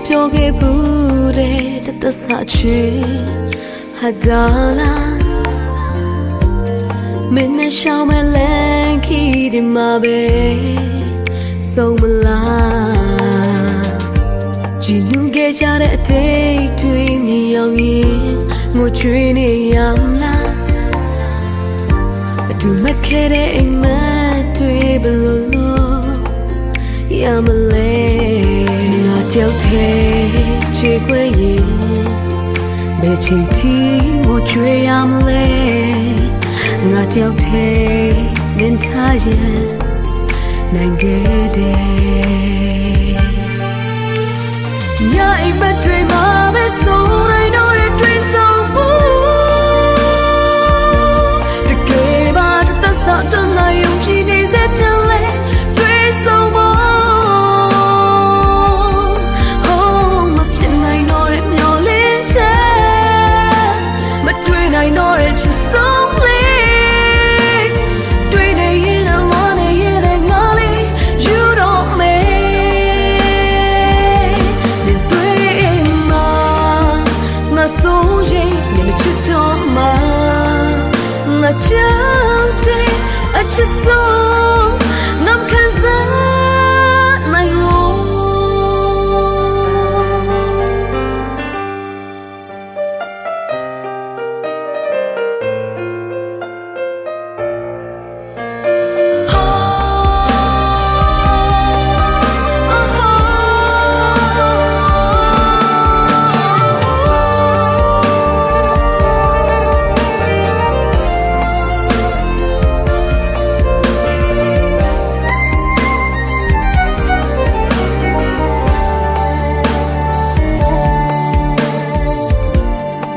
ပြောခဲ့ဘူးတဲ့သက်သာချေဟာဒါလာမင်းနဲ့ရှောင်းမလန်ခီဒီမှာပဲဆုံးမလားကြည်လူခဲ့ကြတဲ့အတိတ်တွေမြင်အောင်ရင်ငိုချွေးနေရမလားအတူမခဲ့တဲ့အိမ်မက်တွေဘလို့လို့ရမလဲတယောက်တည်းချေခွေရင်ဘယ်ချိန်ထိငိုကြွေးရမလဲငါတယောက်တည်းနေထားရင်နိုင်ခဲ့တယ်ညအိမ်မက်တွေမှာပဲဆုံးနိုင်တော့တဲ့တွေ့ဆုံဖို့တကယ်ပါသက်သာတော့ငါယုံကြည်နေစေချင်လဲတွေ့ဆုံဖို့I just saw nam kansa nai lo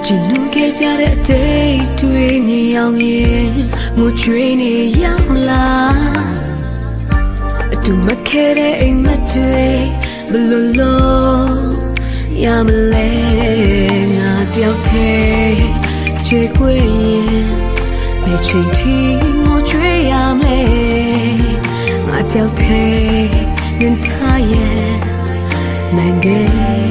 ကြည်လူခဲ့ကြတဲ့အတိတ်တွေမြင်အောင်ရင်ငိုချွေးနေရမလားအတူမခဲ့တဲ့အိမ်မက်တွေဘလို့လို့ရမလဲငါတယောက်တည်းချေခွေရင်ဘယ်ချိန်ထိငိုချွေးရမလဲငါတယောက်တည်းနေထားရင်နိုင်ခဲ့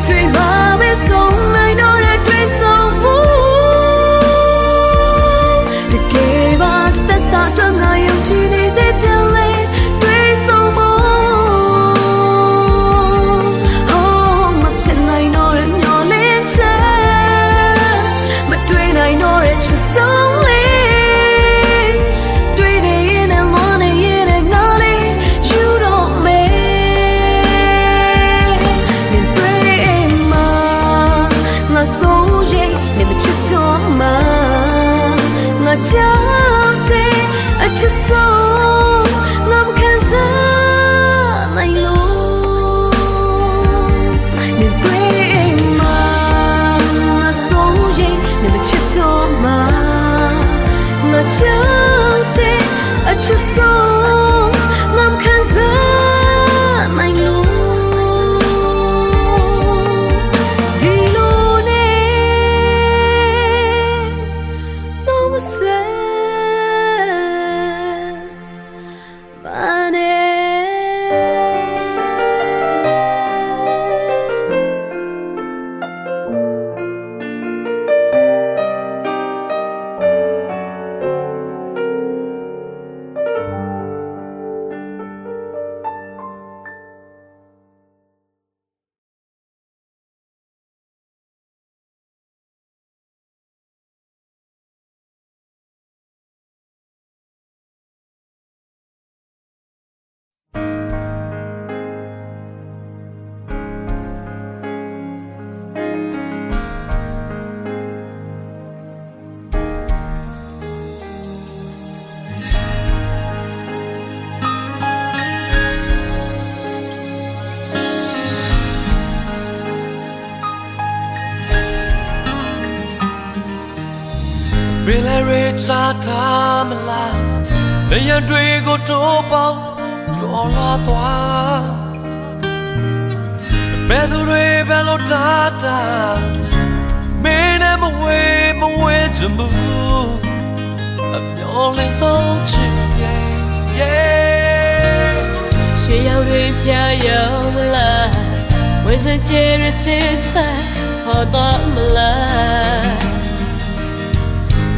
dream of it so I know that dream so full to give up the sort of I am genius it delay dream so full oh up and I know that you're legend but dream I know that she's so late dreaming in and morning in and night you don't Bilere chata mala Leya dwe go to pao Jola toa Bedu dwe belo tata Mene mawe jumbu Abnyole so chi yeah 学校里飘摇mala 为这节日心态好多mala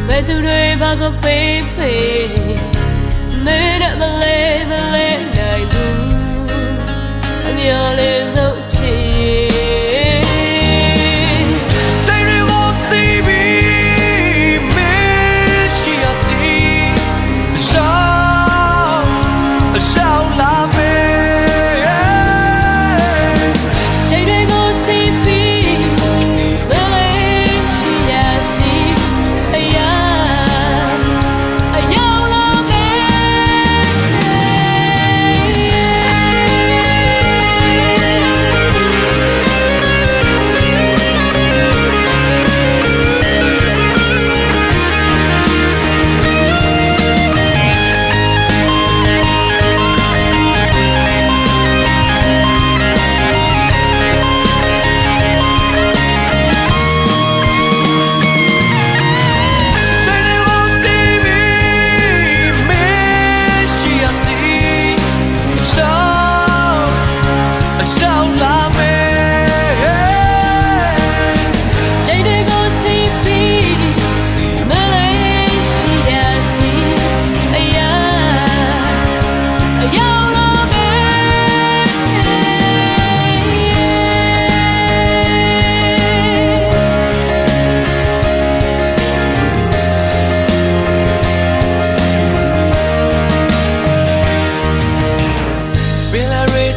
ဘယ်သူတွေဘာကပေးပေးမင်းနဲ့မလေးနိုင်ဘူးအမျော်လေးဆုံးချစ်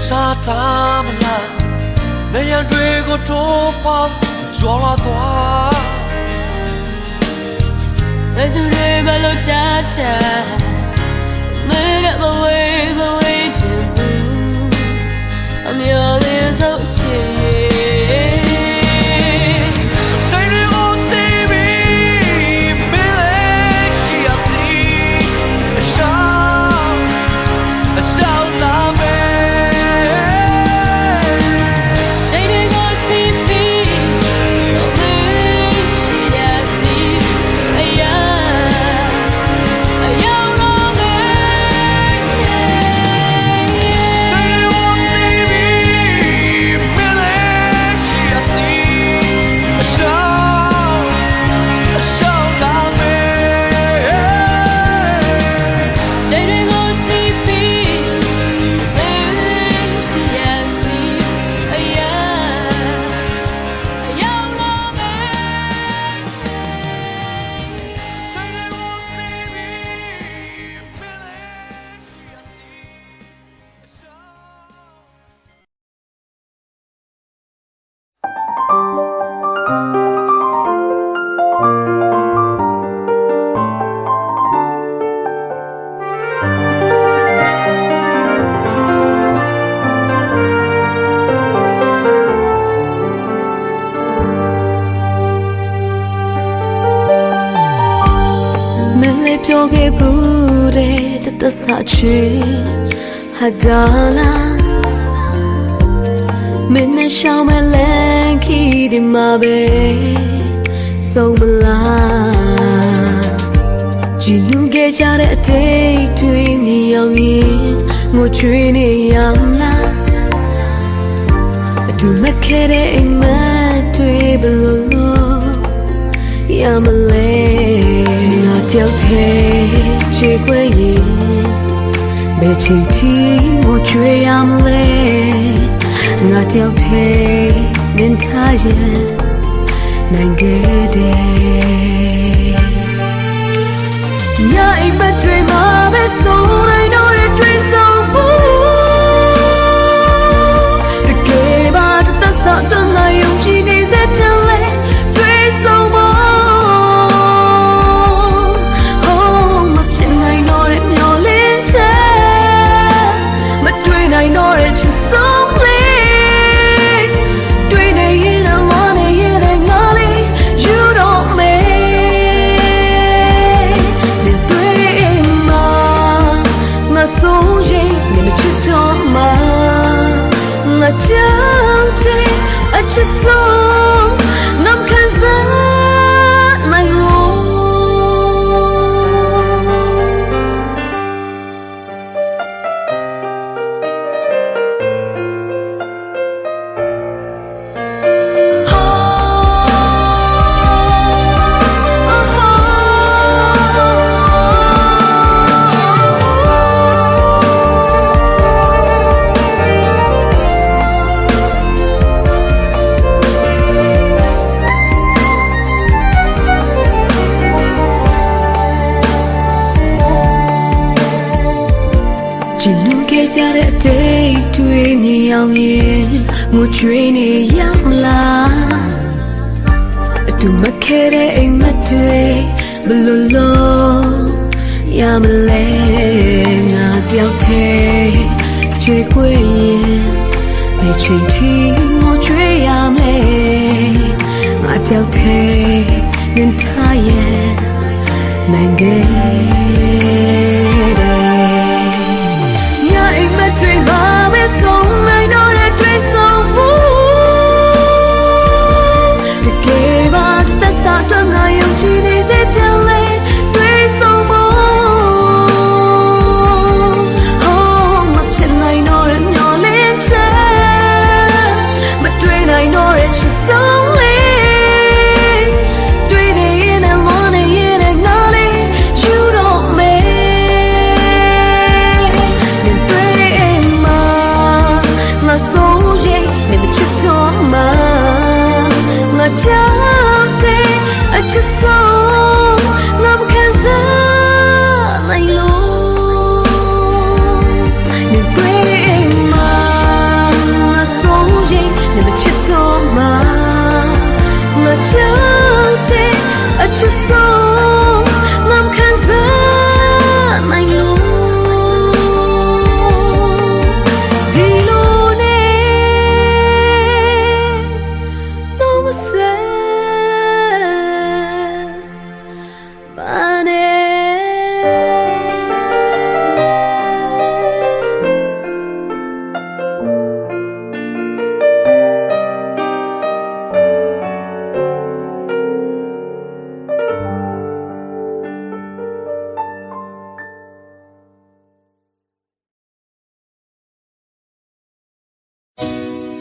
Chata mala Leya dwe go to pao Jola toa Bedu dwe belo tata Mene mawe jumbu Amyole so chiပြောခဲ့ဘူးတဲ့တသချေဟာဒါလာမင်းနဲ့ရှောင်းမလန်ခီဒီမှာပဲဆုံးမလားကြည်လူခဲ့ကြတဲ့အတိတ်တွေမြင်အောင်ရင်ငိုချွေးနေရမလားအတူမခဲ့တဲ့အိမ်မက်တွေဘလို့လို့ရမလဲငါတယောက်တည်းချေခွေရင်ဘယ်ချိန်ထိငိုချွေးရမလဲငါတယောက်တည်းနင်ထားရင်နိုင်ခဲ့တယ်ညအိမ်မက်တွေမှာပဲဆုံးနိုင်တော့တဲ့တွေ့ဆုံဖို့တကယ်ပါတသက်ဆောင်တွန်းလာယုံကြည်နေစေချင်လဲတွေ့ဆုံဖို့ ခဲ့ကြတဲ့ day တွေ့မြင်အောင်ရင်ငိုကြွေးနေရမလားအတူမခဲ့တဲ့အိမ်မက်တွေဘယ်လိုလုပ်ရမလဲငါတယောက်တည်းချွေခွေရင်ဘယ်ချိန်ထိငိုကြွေးရမလဲငါတယောက်တည်းနင်ထားရဲ့နိုင်ခဲ့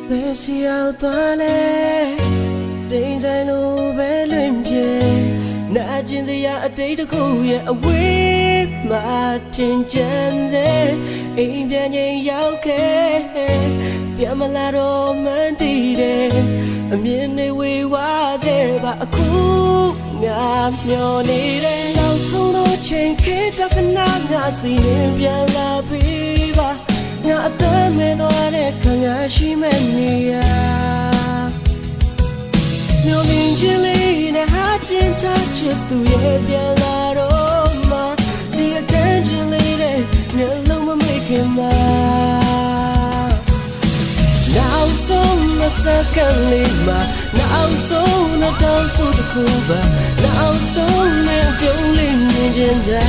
ဘယ်စီရောက်သွားလဲတိမ်ဆိုင်လိုပဲလွင်ပြေနာကျင်စရာအတိတ်တစ်ခုရဲ့အဝေးမှာတင်ကြံစေအိမ်ပြန်ချင်းရောက်ခဲ့ပြန်မလာတော့မှန်းသိတယ်အမြင်တွေဝေဝါးစေပါအခုငါမျောနေတယ်နောက်ဆုံးတော့ချိန်ခေတ္တကနာငါစီရင်ပြန်လာပြီပါငါအသက်မဲ့သွားတဲ့ခံရရှိမဲ့နေရမျိုးလင်းချင်းလေးနဲ့ဟာတင်ထားချစ်သူရဲ့ပြန်လာတော့မှဒီအကန့်ချင်းလေးနဲ့မျက်လုံးမမိခင်မှာနောက်ဆုံးနဲ့စကန်လေးမှာနောက်ဆုံးနဲ့တောင်းဆိုတစ်ခုပါနောက်ဆုံးနဲ့ပြုံးလေးမြင်ချင်တာ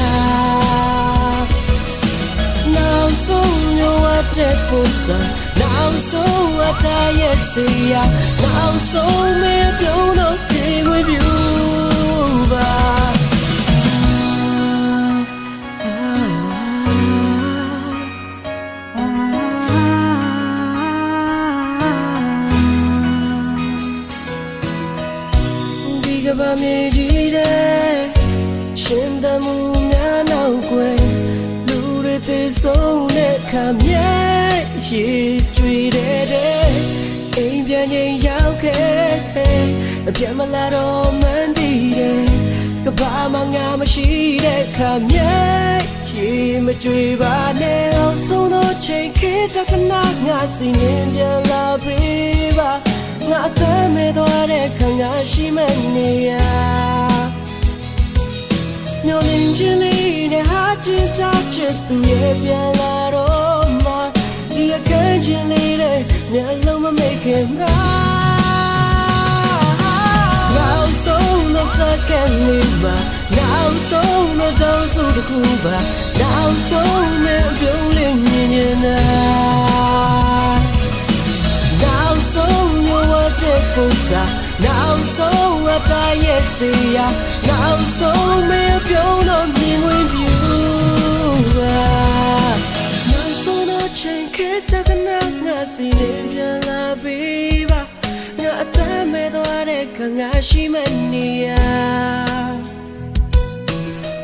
နောက်ဆုံးရောတဲ့ပုံစံနောက်ဆုံးအတိုင်းရဲ့စီယာနောက်ဆုံးမေပြုံးတော့ဒီဝေပြူပါဒီကဘာမြေကြီးတဲ့ရှင်သမှုများနောက်ွယ်သေဆုံးတဲ့ခါမြဲရေကြွေတဲ့အိမ်ပြန်ချင်းရောက်ခဲ့အပြတ်မလာတော့မှန်းသိတယ်ကဘာမှငါမရှိတဲ့ခါမြဲရေမကြွေပါနဲ့အောင်ဆုံးတော့ချိန်ခေတ္တကနာငါစီရင်ပြန်လာပြီပါငါအသက်မဲ့သွားတဲ့ခါငါရှိမဲ့နေရမျိုးလင်းချင်းလေးနဲ့ဟာတင်ထားချစ်သူရဲ့ပြန်လာတော့မှဒီအကန့်ချင်းလေးနဲ့မျက်လုံးမမိခင်မှာနောက်ဆုံးနဲ့စကန်လေးမှာနောက်ဆုံးနဲ့တောင်းဆိုတစ်ခုပါနောက်ဆုံးနဲ့ပြုံးလေးမြင်နေတာနောက်ဆုံးရောတဲ့ပုံစံနောက်ဆုံးအတိုင်းရဲ့စီယာနောက်ဆုံးမေပြုံးတော့မြင်ဝင်ပြူပါနောက်ဆုံးတော့ချိန်ခေတ္တကနာငါစီရင်ပြန်လာပြီပါငါအသက်မဲ့သွားတဲ့ခါငါရှိမဲ့နေရ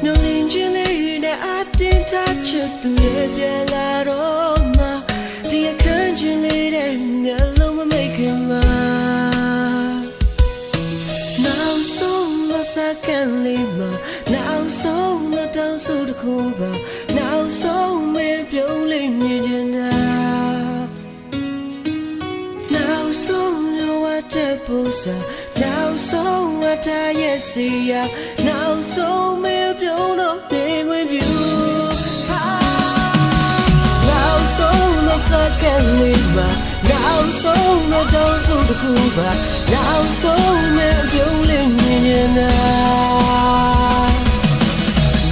မျိုးလင်းချင်းလေးနဲ့အတင်ထားချစ်သူရဲ့ပြန်လာတော့မှဒီအခန်းချင်းလေးနဲ့မျက်လုံးမမိခင်မှာစကန်လေးမှာနောက်ဆုံးတော့တောင်းဆိုတစ်ခုပါနော နောက်ဆုံးမပြုံးလေးမြင်နေတာနောက်ဆုံးရောတဲ့ပူစာနောက်ဆုံးအတိုင်းရဲ့စီယာနောက်ဆုံးမပြုံးတော့နေခွင့်ပြုနောက်ဆုံးသောစကလေးမှာနောက်ဆုံးသောတောင်းဆိုတစ်ခုပါနောက်ဆုံးမပြုံးလေးမြင်နေတာ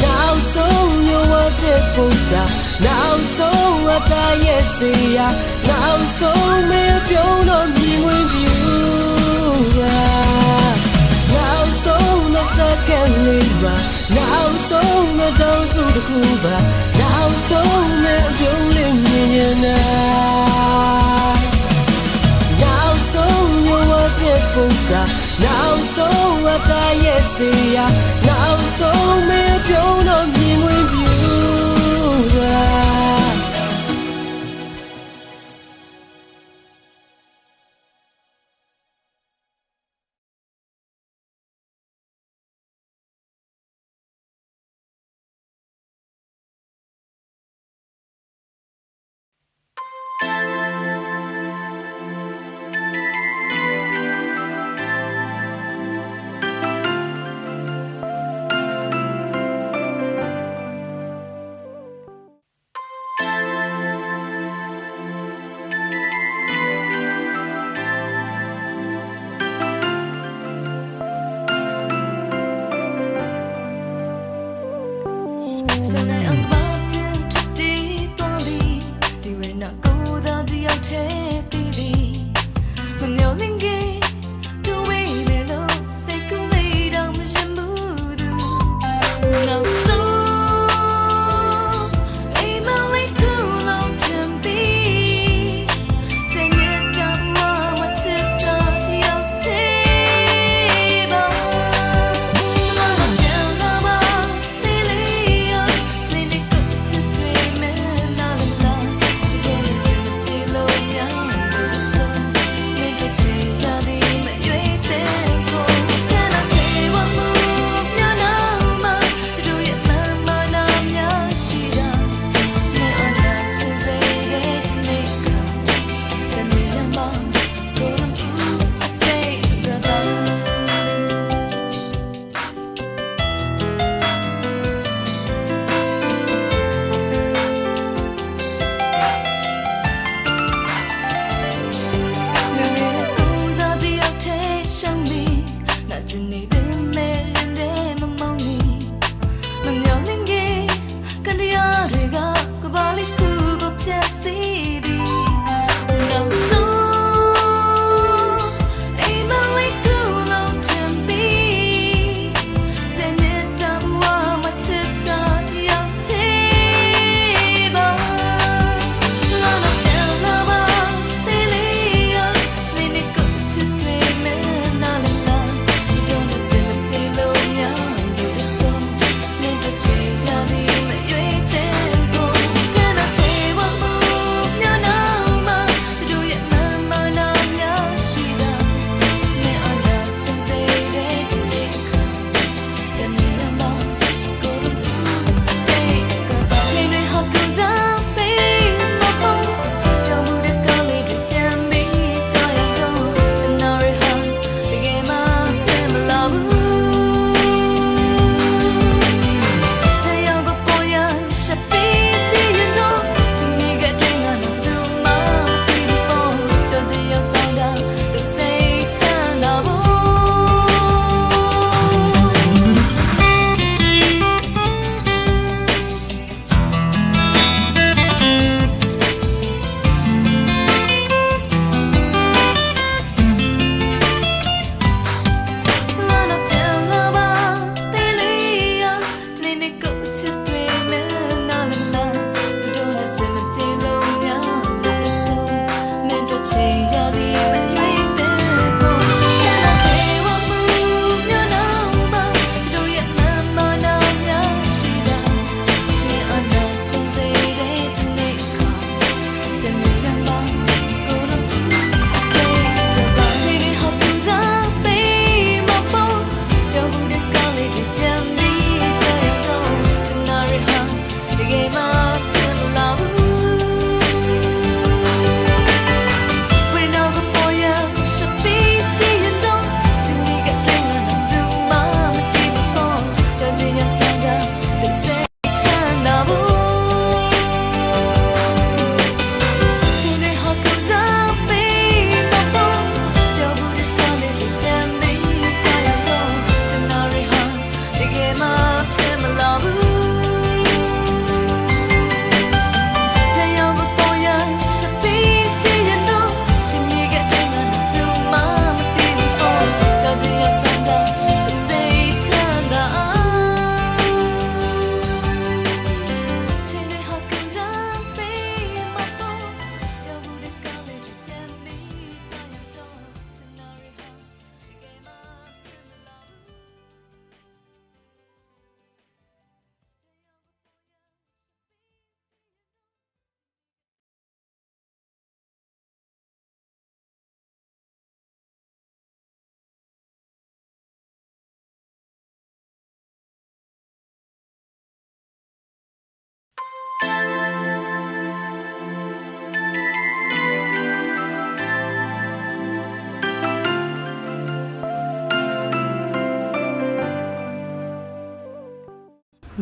နောက်ဆုံးရောတဲ့ပူစာနောက်ဆုံးအတိုင်းရဲ့စီယာနောက်ဆုံးမပြုံးတော့မြင်ခွင့်ပြုနောက်ဆုံးသောစကလေးမှာနောက်ဆုံးသောတောင်းဆိုတစ်ခုပါနောက်ဆုံးမပြုံးလေးမြင်နေတာနောက်ဆုံးရောတဲ့ပူစာနောက်ဆုံးအတိုင်းရဲ့စီယာနောက်ဆုံးမပြုံးတော့မြင်ခွင့်ပြု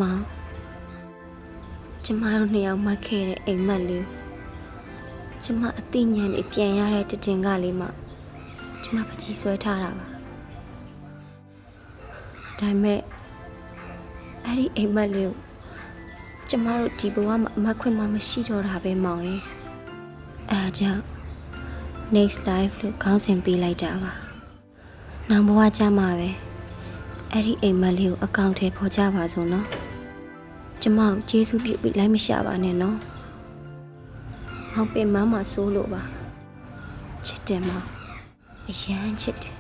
မောင်ကျမတို့နှစ်ယောက်မှတ်ခဲ့တဲ့အိမ်မက်လေးကျမအသိဉာဏ်နဲ့ပြန်ရတဲ့တည်ကလေးမှကျမပကြီးဆွဲထားတာပါဒါပေမဲ့အဲ့ဒီအိမ်မက်လေးကိုကျမတို့ဒီဘဝမှာအမှတ်ခွင့်မှမရှိတော့တာပဲမောင်ရဲ့အဲ့ဒါကြောင့် next life လို့ခေါင်းစဉ်ပေးလိုက်တာပါနောက်ဘဝကျမှပဲအဲ့ဒီအိမ်မက်လေးကိုအကောင့်ထဲပေါ်ကြပါစို့နော်ကျမကိုကျေးဇူးပြုပြီးလိုက်မရှာပါနဲ့နော်မောင်ပင်မမဆိုးလို့ပါချစ်တယ်မောင်အရန်ချစ်တယ်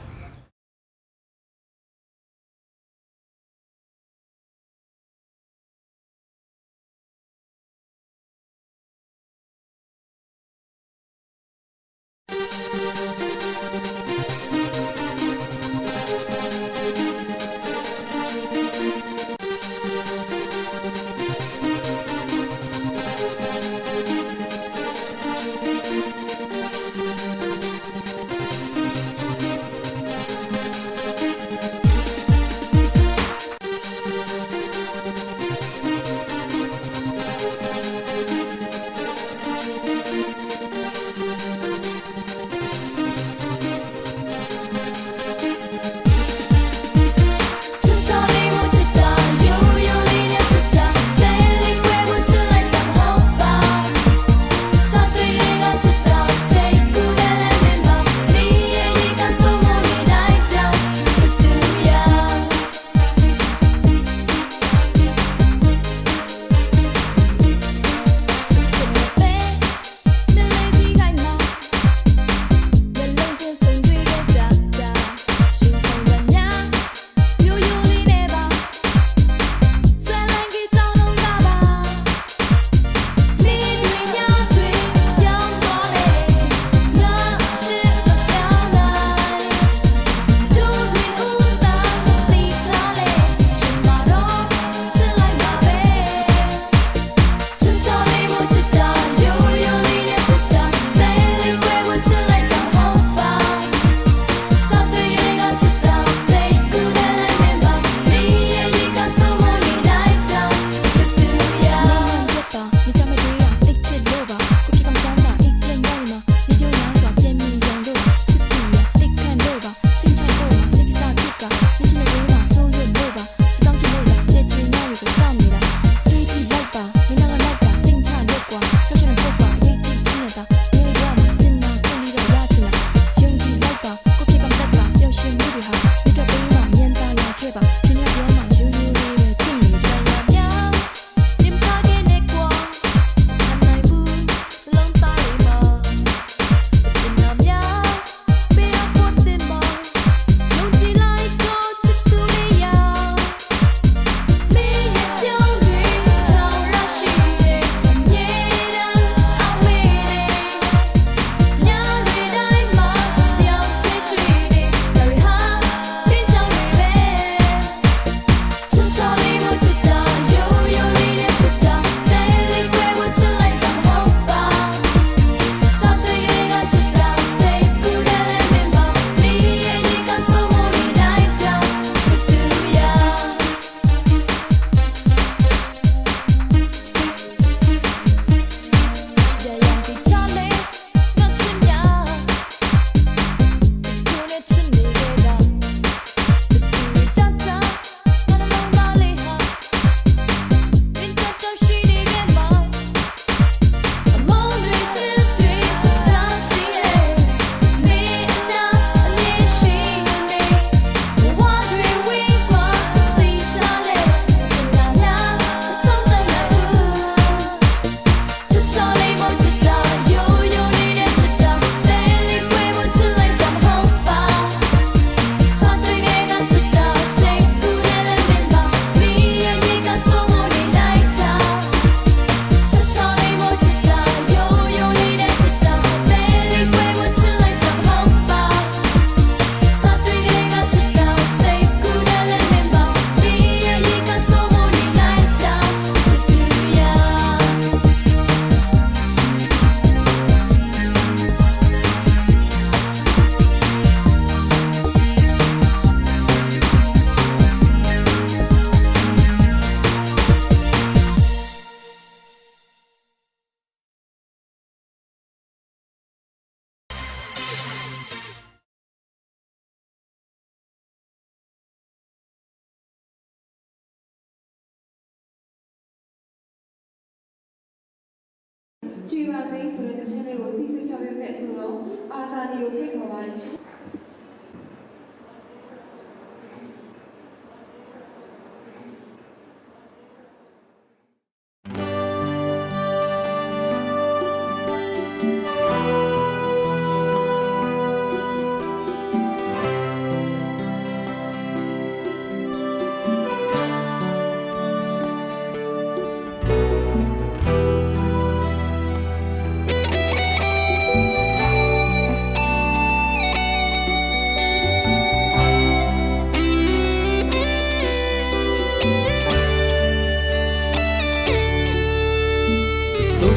ကြွေပါစိဆိုတဲ့တခြင်းလေးကိုသိစွပြပေးမဲ့ဆိုတော့အာဇာနည်ကိုဖိတ်ခေါ်ပါတယ်ရှင်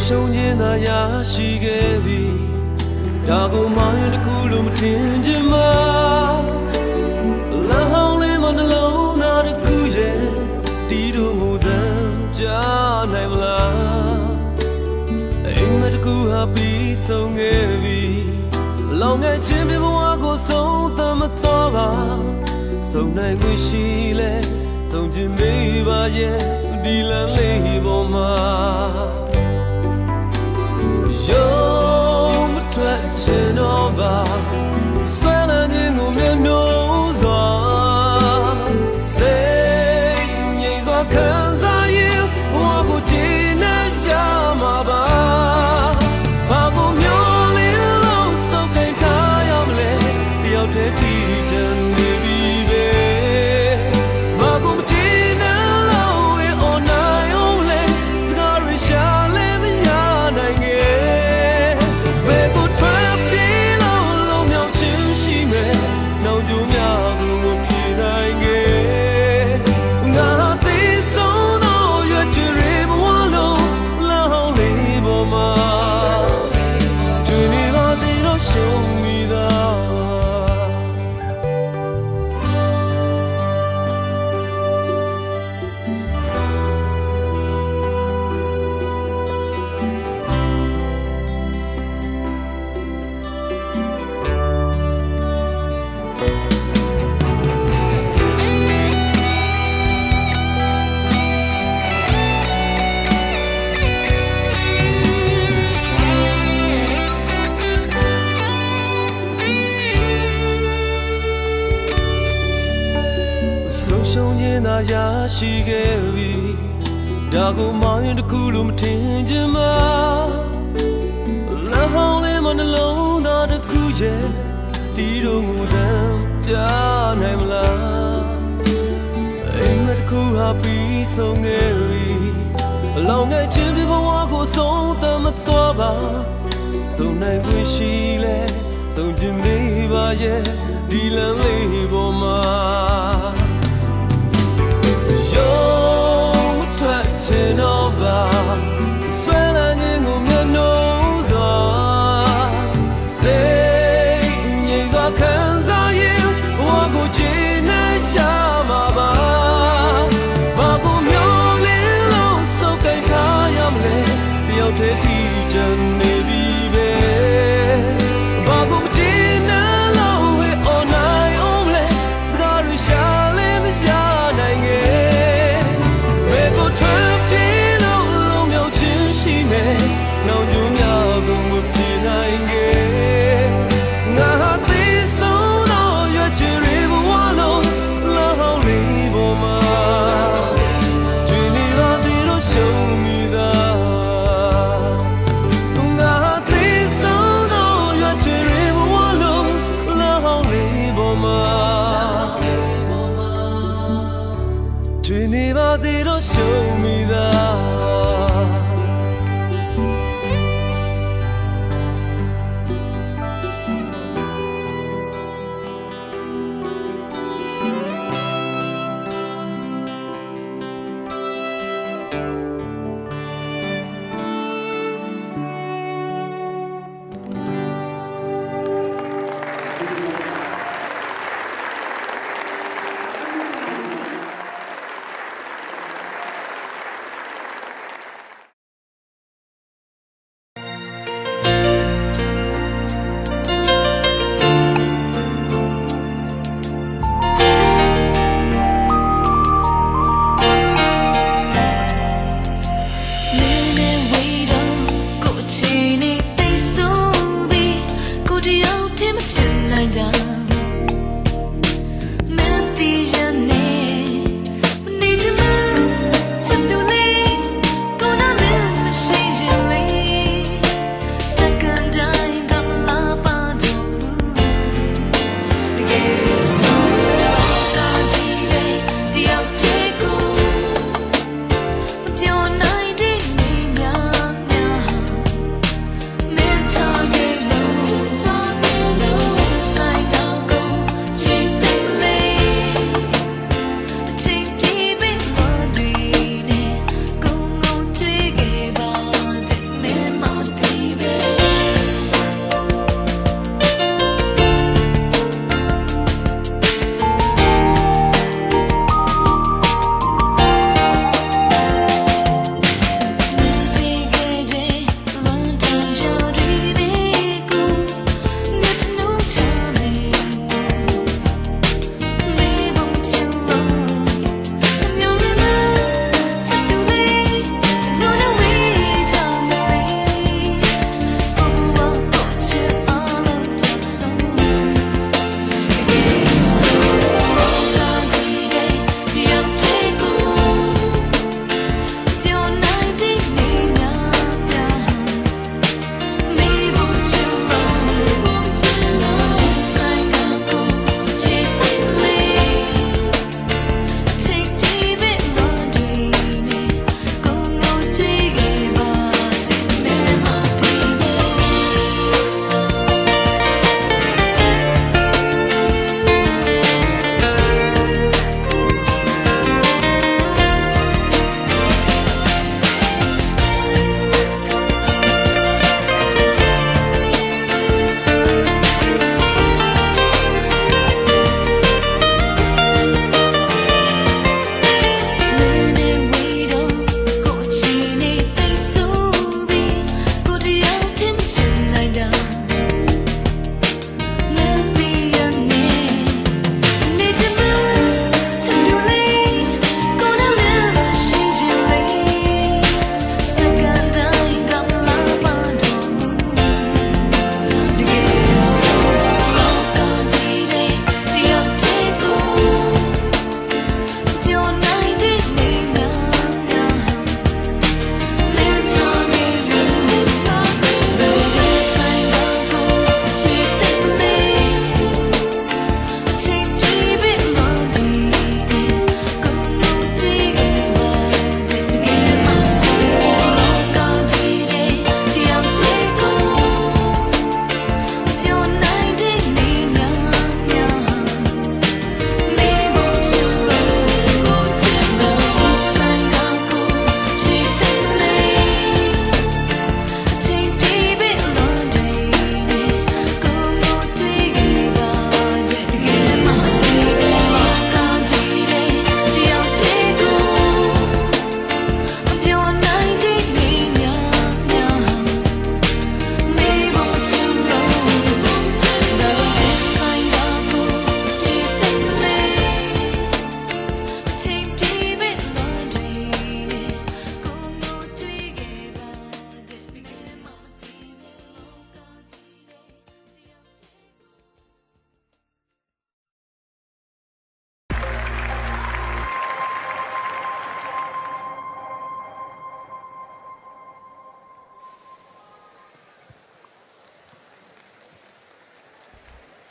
ရှုံးခြင်းသာရရှိခဲ့ပြီဒါကိုမှရင်တစ်ခုလို့မထင်ချင်မှာလမ်းဟောင်းလေးမနှလုံးသားတစ်ခုရဲ့တီးတို့မူတမ်းကြားနိုင်မလားအိမ်မတစ်ခုဟာပြီးဆုံးခဲ့ပြီလောင်ငယ်ခြင်းပြဘဝကိုဆုံးသတ်မတော့ပါဆုံးနိုင်ခွင့်ရှိလဲဆုံးခြင်းသေးပါရဲ့ဒီလမ်းလေးပေါ်မှာYo, my touching over, swelling in my nose. Say, yes, I can't say you. Walk with Gina, Yamaba. Pago, Molly, low, so can't tie on me. The out of teaching, baby. Pago, Gina, low, it all night only. Scarry, shall let me out again. Show me that ရှုံးခြင်းသာရရှိခဲ့ပြီဒါကိုမှရင်တစ်ခုလို့မထင်ချင်မှာလမ်းဟောင်းလေးမနှလုံးသားတစ်ခုရဲ့တီးတို့ငူတမ်းကြားနိုင်မလားအိမ်မတစ်ခုဟာပြီးဆုံးခဲ့ပြီအလောင်းနဲ့ချင်းပြဘဝကိုဆုံးသတ်မတော့ပါဆုံးနိုင်ခွင့်ရှိလဲဆုံးခြင်းသေးပါရဲ့ဒီလမ်းလေးပေါ်မှာYo, touching over, swelling in my nose. Say, yes, I can't say you. Walk with Gina, Yamaba. Pago, Molly, low, so can't tie on me. The out of teaching, maybe, Pago, Gina, low, it all night only. Scarry, shall let me out again.နောင်ကျူးများကိုမပြေနိုင်ခဲ့ငါဟာသိဆုံးသောရွက်ချယ်တွေဘဝလုံးလမ်းဟောင်းလေးပေါ်မှာကျွေးနေပါသေးတော့ရှုံးမိသာငါဟာသိဆုံးသောရွက်ချယ်တွေဘဝလုံးလမ်းဟောင်းလေးပေါ်မှာကျွေးနေပါသေးတော့ရှုံးမိသာ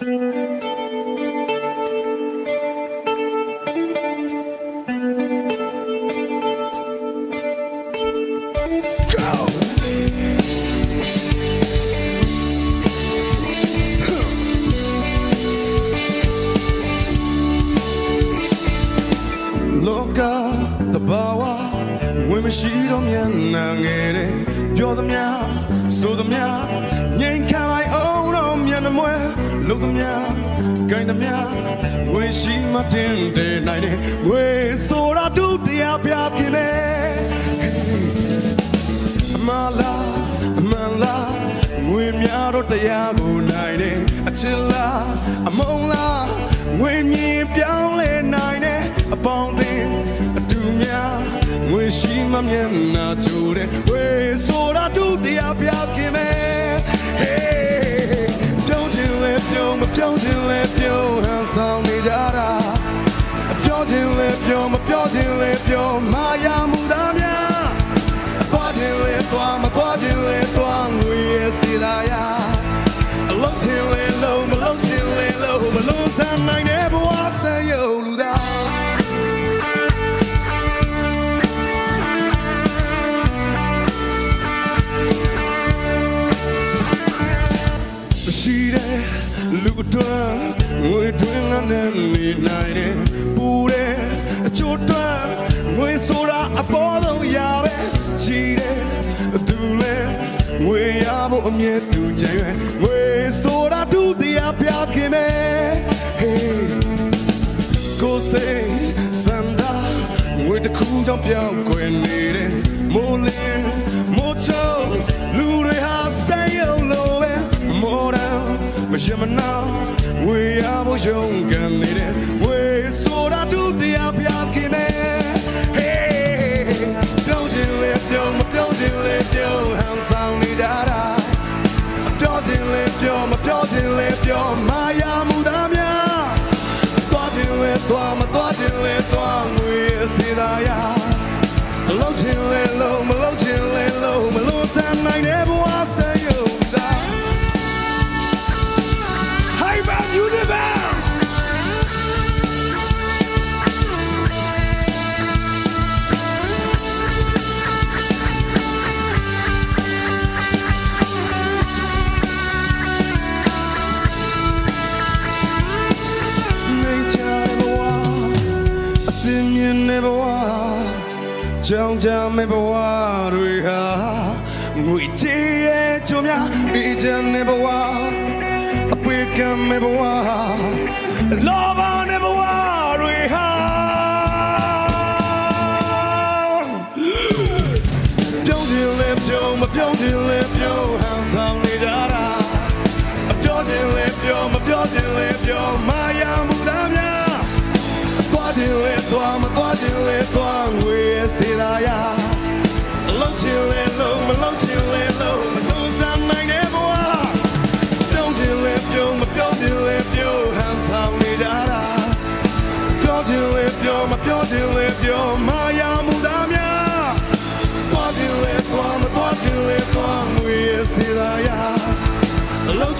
Loka the bawa women she don't ngere pyo the mya so the mya nyin kan ai own on myan the mwe lo the mya gain the mya when she ma tin de nai de we so ra tu tia pya kin me mala mala we mya ro tia go nai de a chin la a mong la we myin pyaung le nai de a pong tin a tu mya we she ma myan na chu de we so ra tu tia pya kin me hey don't you let go ma pyaung chin le pyaung han sang ni ja da pyaung chin le pyaung ma pyaung chin le pyaung ma ya mu da mya twa chin le twa ma twa chin le twa we si da ya long chin le low ma long chin le low ma long san nai ne bwa san yo lu da she there look at we doing on the night pure chota we sora apollo yabe she there do le we abo amye tu jai we sora tu dia pya kime hey go say sanda we the cool jump young kwen ni de mo le mo cho lu re ha say yo lo be more down but you know we are both young and needed we so that do the up hey don't you let go don't you let go hands on me da don't you let go my amudamia don't you let go we see that ya low chill low my low san I never was say you universe nature never was a sin never was jong jong never was we ha we tie chomya it never was can never war love never war we have don't you live your hands on me dara don't you live your my amudamia don't you live we see la ya long you low those are my never war don't you live your hands on me dara don't you live your my amudamia don't you live we see la ya low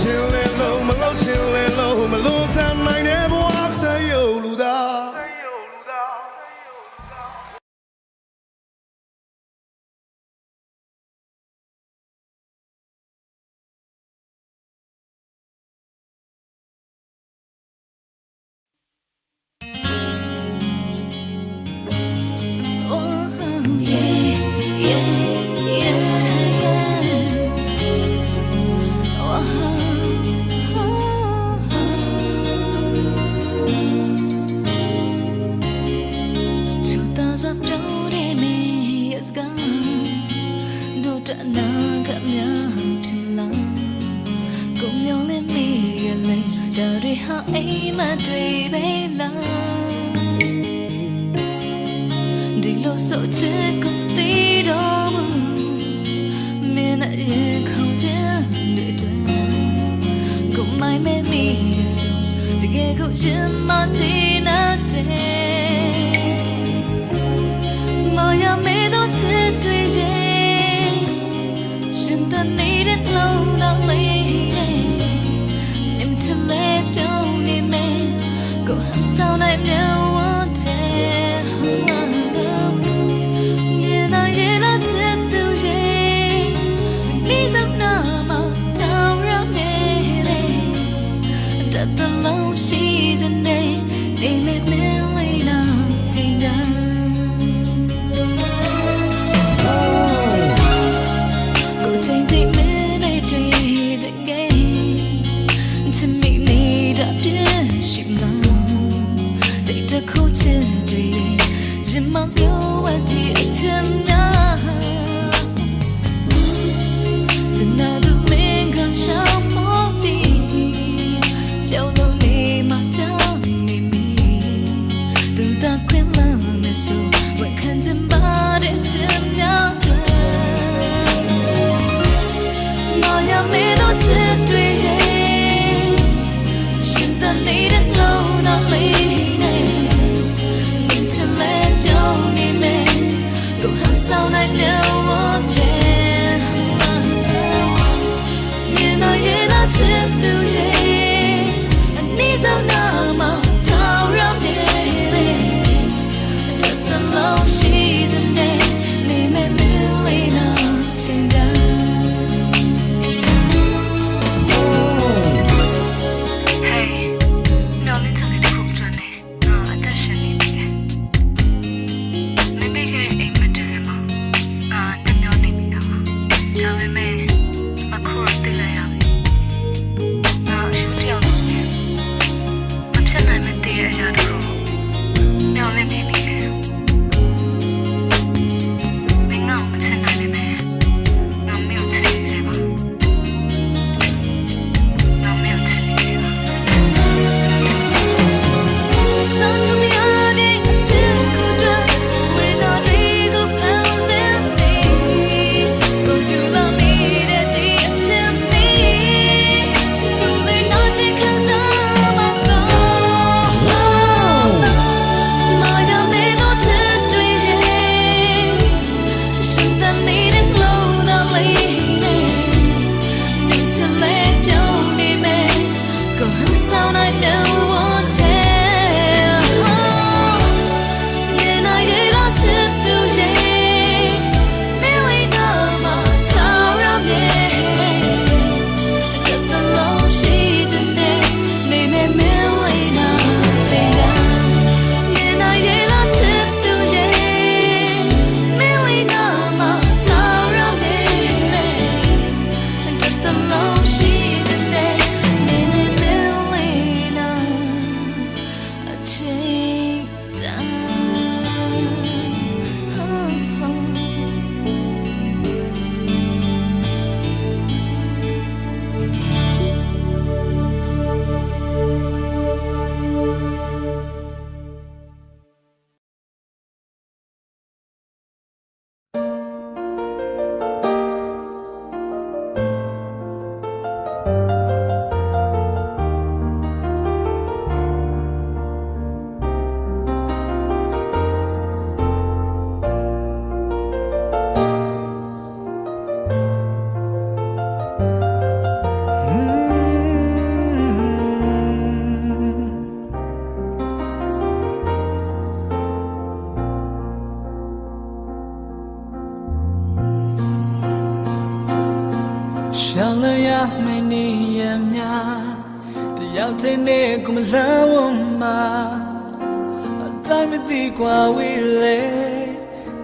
my low and I never was say you luda so chick ti do me na ye khong ja de de ko mai me mi de so de ge ko yin ma ti na de mo ya me do chi tui ye shin da ni de lo la le nim to let မောင်ပြောဝတ်ဒီအချမ်းများတနာသူမင်းကရှောင်းဖို့ပြီးပြောင်းလို့နေမှတောင်းနေမိသူတာခွင့်လာမယ်ဆိုဝန်ခံချင်ပါတဲ့ချမ်းများတွေငါရမယ်တော့ချစ်တွေရဲ့ရှင်တဲ့နေတဲ့လုံးတော်လေးနဲ့မင်းချစ်လက်ပြောင်းနေမယ်ကိုဟမ်ဆောင်နိုင်တယ်ဝတ်တယ်မြင်တော့ရဲ့တော့ချစ်သူရဲ့အနည်းဆုံးနာမထောင်ရမယ်လေThe love she's in there, me Melina Tinda. Hey, no little bit of journey. No attention in here. Maybe you're a material. The no name. Tell me, a course delay. Now, you tell me. I'm saying I'm a dear and not wrong. No, let me be here. ရှောင်းလျာမနေရမြတယောက်တည်းနဲ့ကိုမလန်းဝမှာအတိုင်းမသိကွာဝေးလေ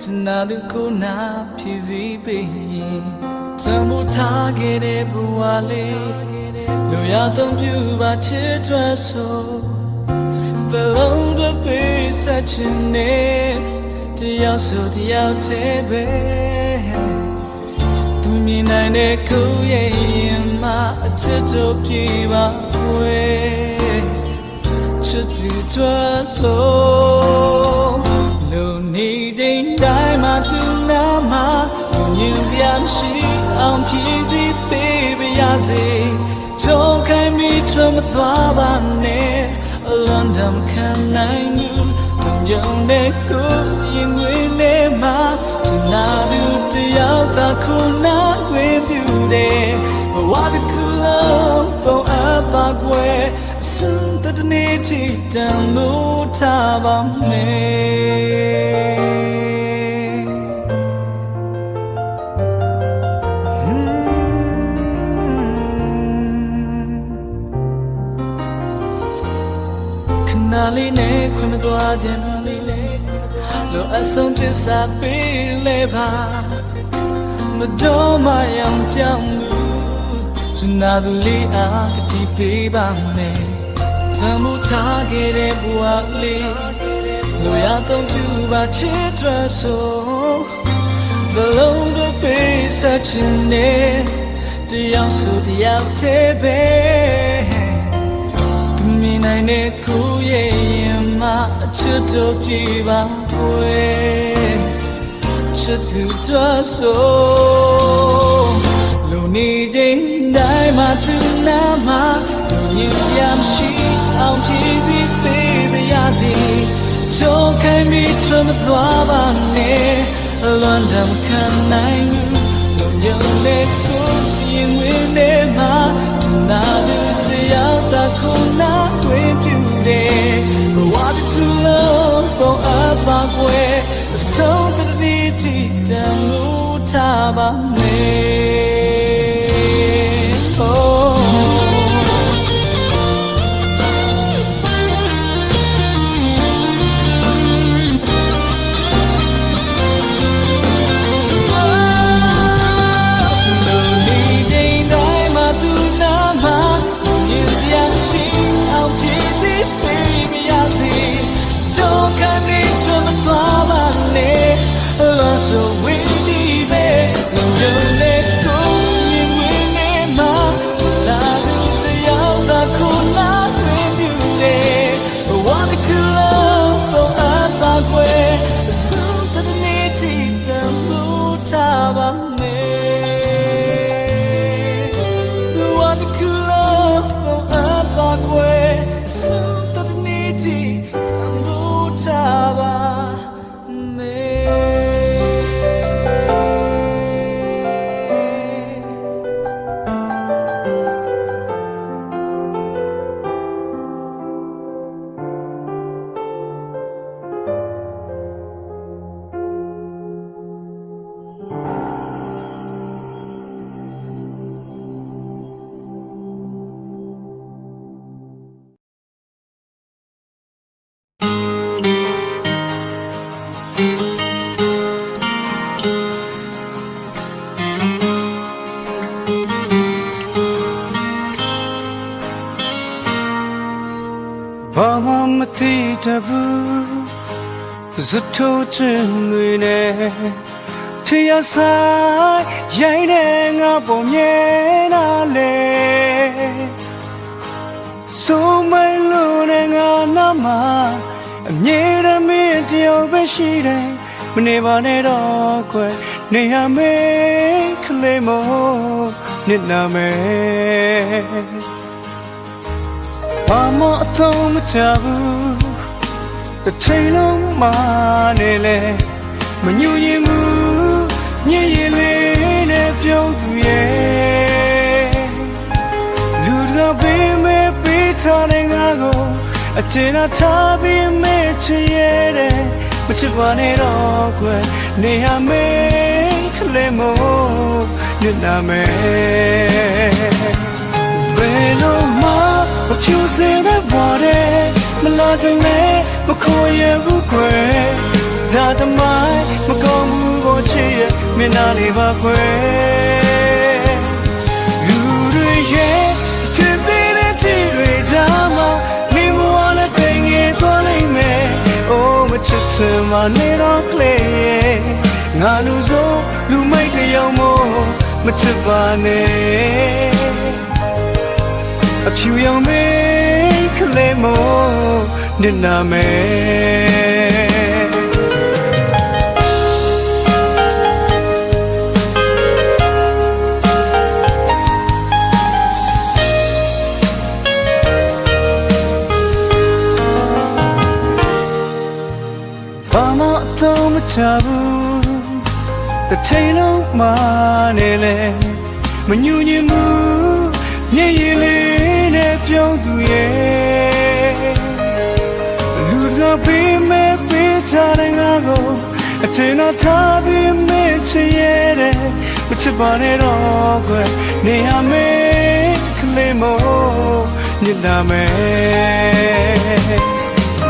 ချနာသူကိုနာဖြည့်စည်းပေးရင်တမှုထားခဲ့တဲ့ဘဝလေးလိုရသုံးပြပါချစ်တွဲဆိုဘလုံးတို့ပေးဆက်ချင်နေတယောက်ဆိုတယောက်တည်းပဲသူမြင်နိုင်တဲ့ကိုရဲ့ရင်မှာအချစ်တို့ပြေပါွယ်ချစ်သူတွဲဆိုလုံနေတဲ့တိုင်းမှာသူနာမှာညင်စရာမရှိအောင်ဖြည့်စည်းပေးပါရစေကြုံခိုင်းမိထွန်းမသွားပါနဲ့အလွန်တမ်းခံနိုင်ယူယုံတဲ့ကိုရင်ငွေနဲ့မှာချနာသူတယောက်သာခုနာဝေပြူတယ်ဘဝတစ်ခုလုံးပုံအပ်ပါကွယ်အစွန်းတနေ့ထိတန်လို့ထားပါမယ်နာလေးနဲ့ခွင့်မသွားခြင်းလိုအဆုံးသစ္စာပေးလေပါမတော်မယံပြောင်းမှုစနာသူလေးအားကတိပေးပါမယ်သမှုထားခဲ့တဲ့ဘဝလေး လိုရသုံးပြပါချစ်တော်ဆိုThe long the face such a name တယောက်ဆိုတယောက်သေးပဲသူမြင်နိုင်တဲ့ကိုရဲ့ရင်မှာအချစ်တော်ကြည်ပါွယ်ချစ်သူတော်ဆိုလူနေချိန်တိုင်းမှာသူနာမှာသူရင်ရမရှိအောင်ကြည့်ပြီးပေးပါရစေချိုးခိုင်းပြီးထွမသွားပါနဲ့လွန်တယ်မခံနိုင်ဘူးလုံခြုံတဲ့ကိုရင်ဝင်နေမှာသူနာတဲ့တရားသာခုနာတွေ့ပြတယ်ဘဝတစ်ခုလုံးပေါ်အပ်ပါကွယ်အဆုံးတည်းတည်တမ်းမှုထားပါမယ်So we need it, no you let go, you win it, ma. La do the yellow, cool not with you there. What a cool love for a way. So the need to move taba me. What a cool love for a way. So the need to move taba. Zutto chunne Tia sai yaine nga bomye na le So mai lu ne nga na ma amye da me tyaw be shi de mne ba ne do kwai ne ha me khle mo nit na me Ba mo athong ma cha bu The train on my name, when you move, you lay a beauty. Luda be me be turning ago, a tina tabi me chiere, but you want it all good. Neha make lemo, Name. Velo ma, but you say that body, Malazane. Makoye bukwe, dada mai, makomu boche, minani bakwe. Lure ye, tibine tire jama, mi mwana tengi tole me. Oh, machitse manero clay, nganu zo, lumai te yomo, machibane. A few young men claim more. Nina me Bama tom tabu The tail of my nele Manyuni mu Nyele ne pyong tu ye Be me be telling ago, a tina tabi me chiere, but you burn it all good. Neha me limo, Nidame.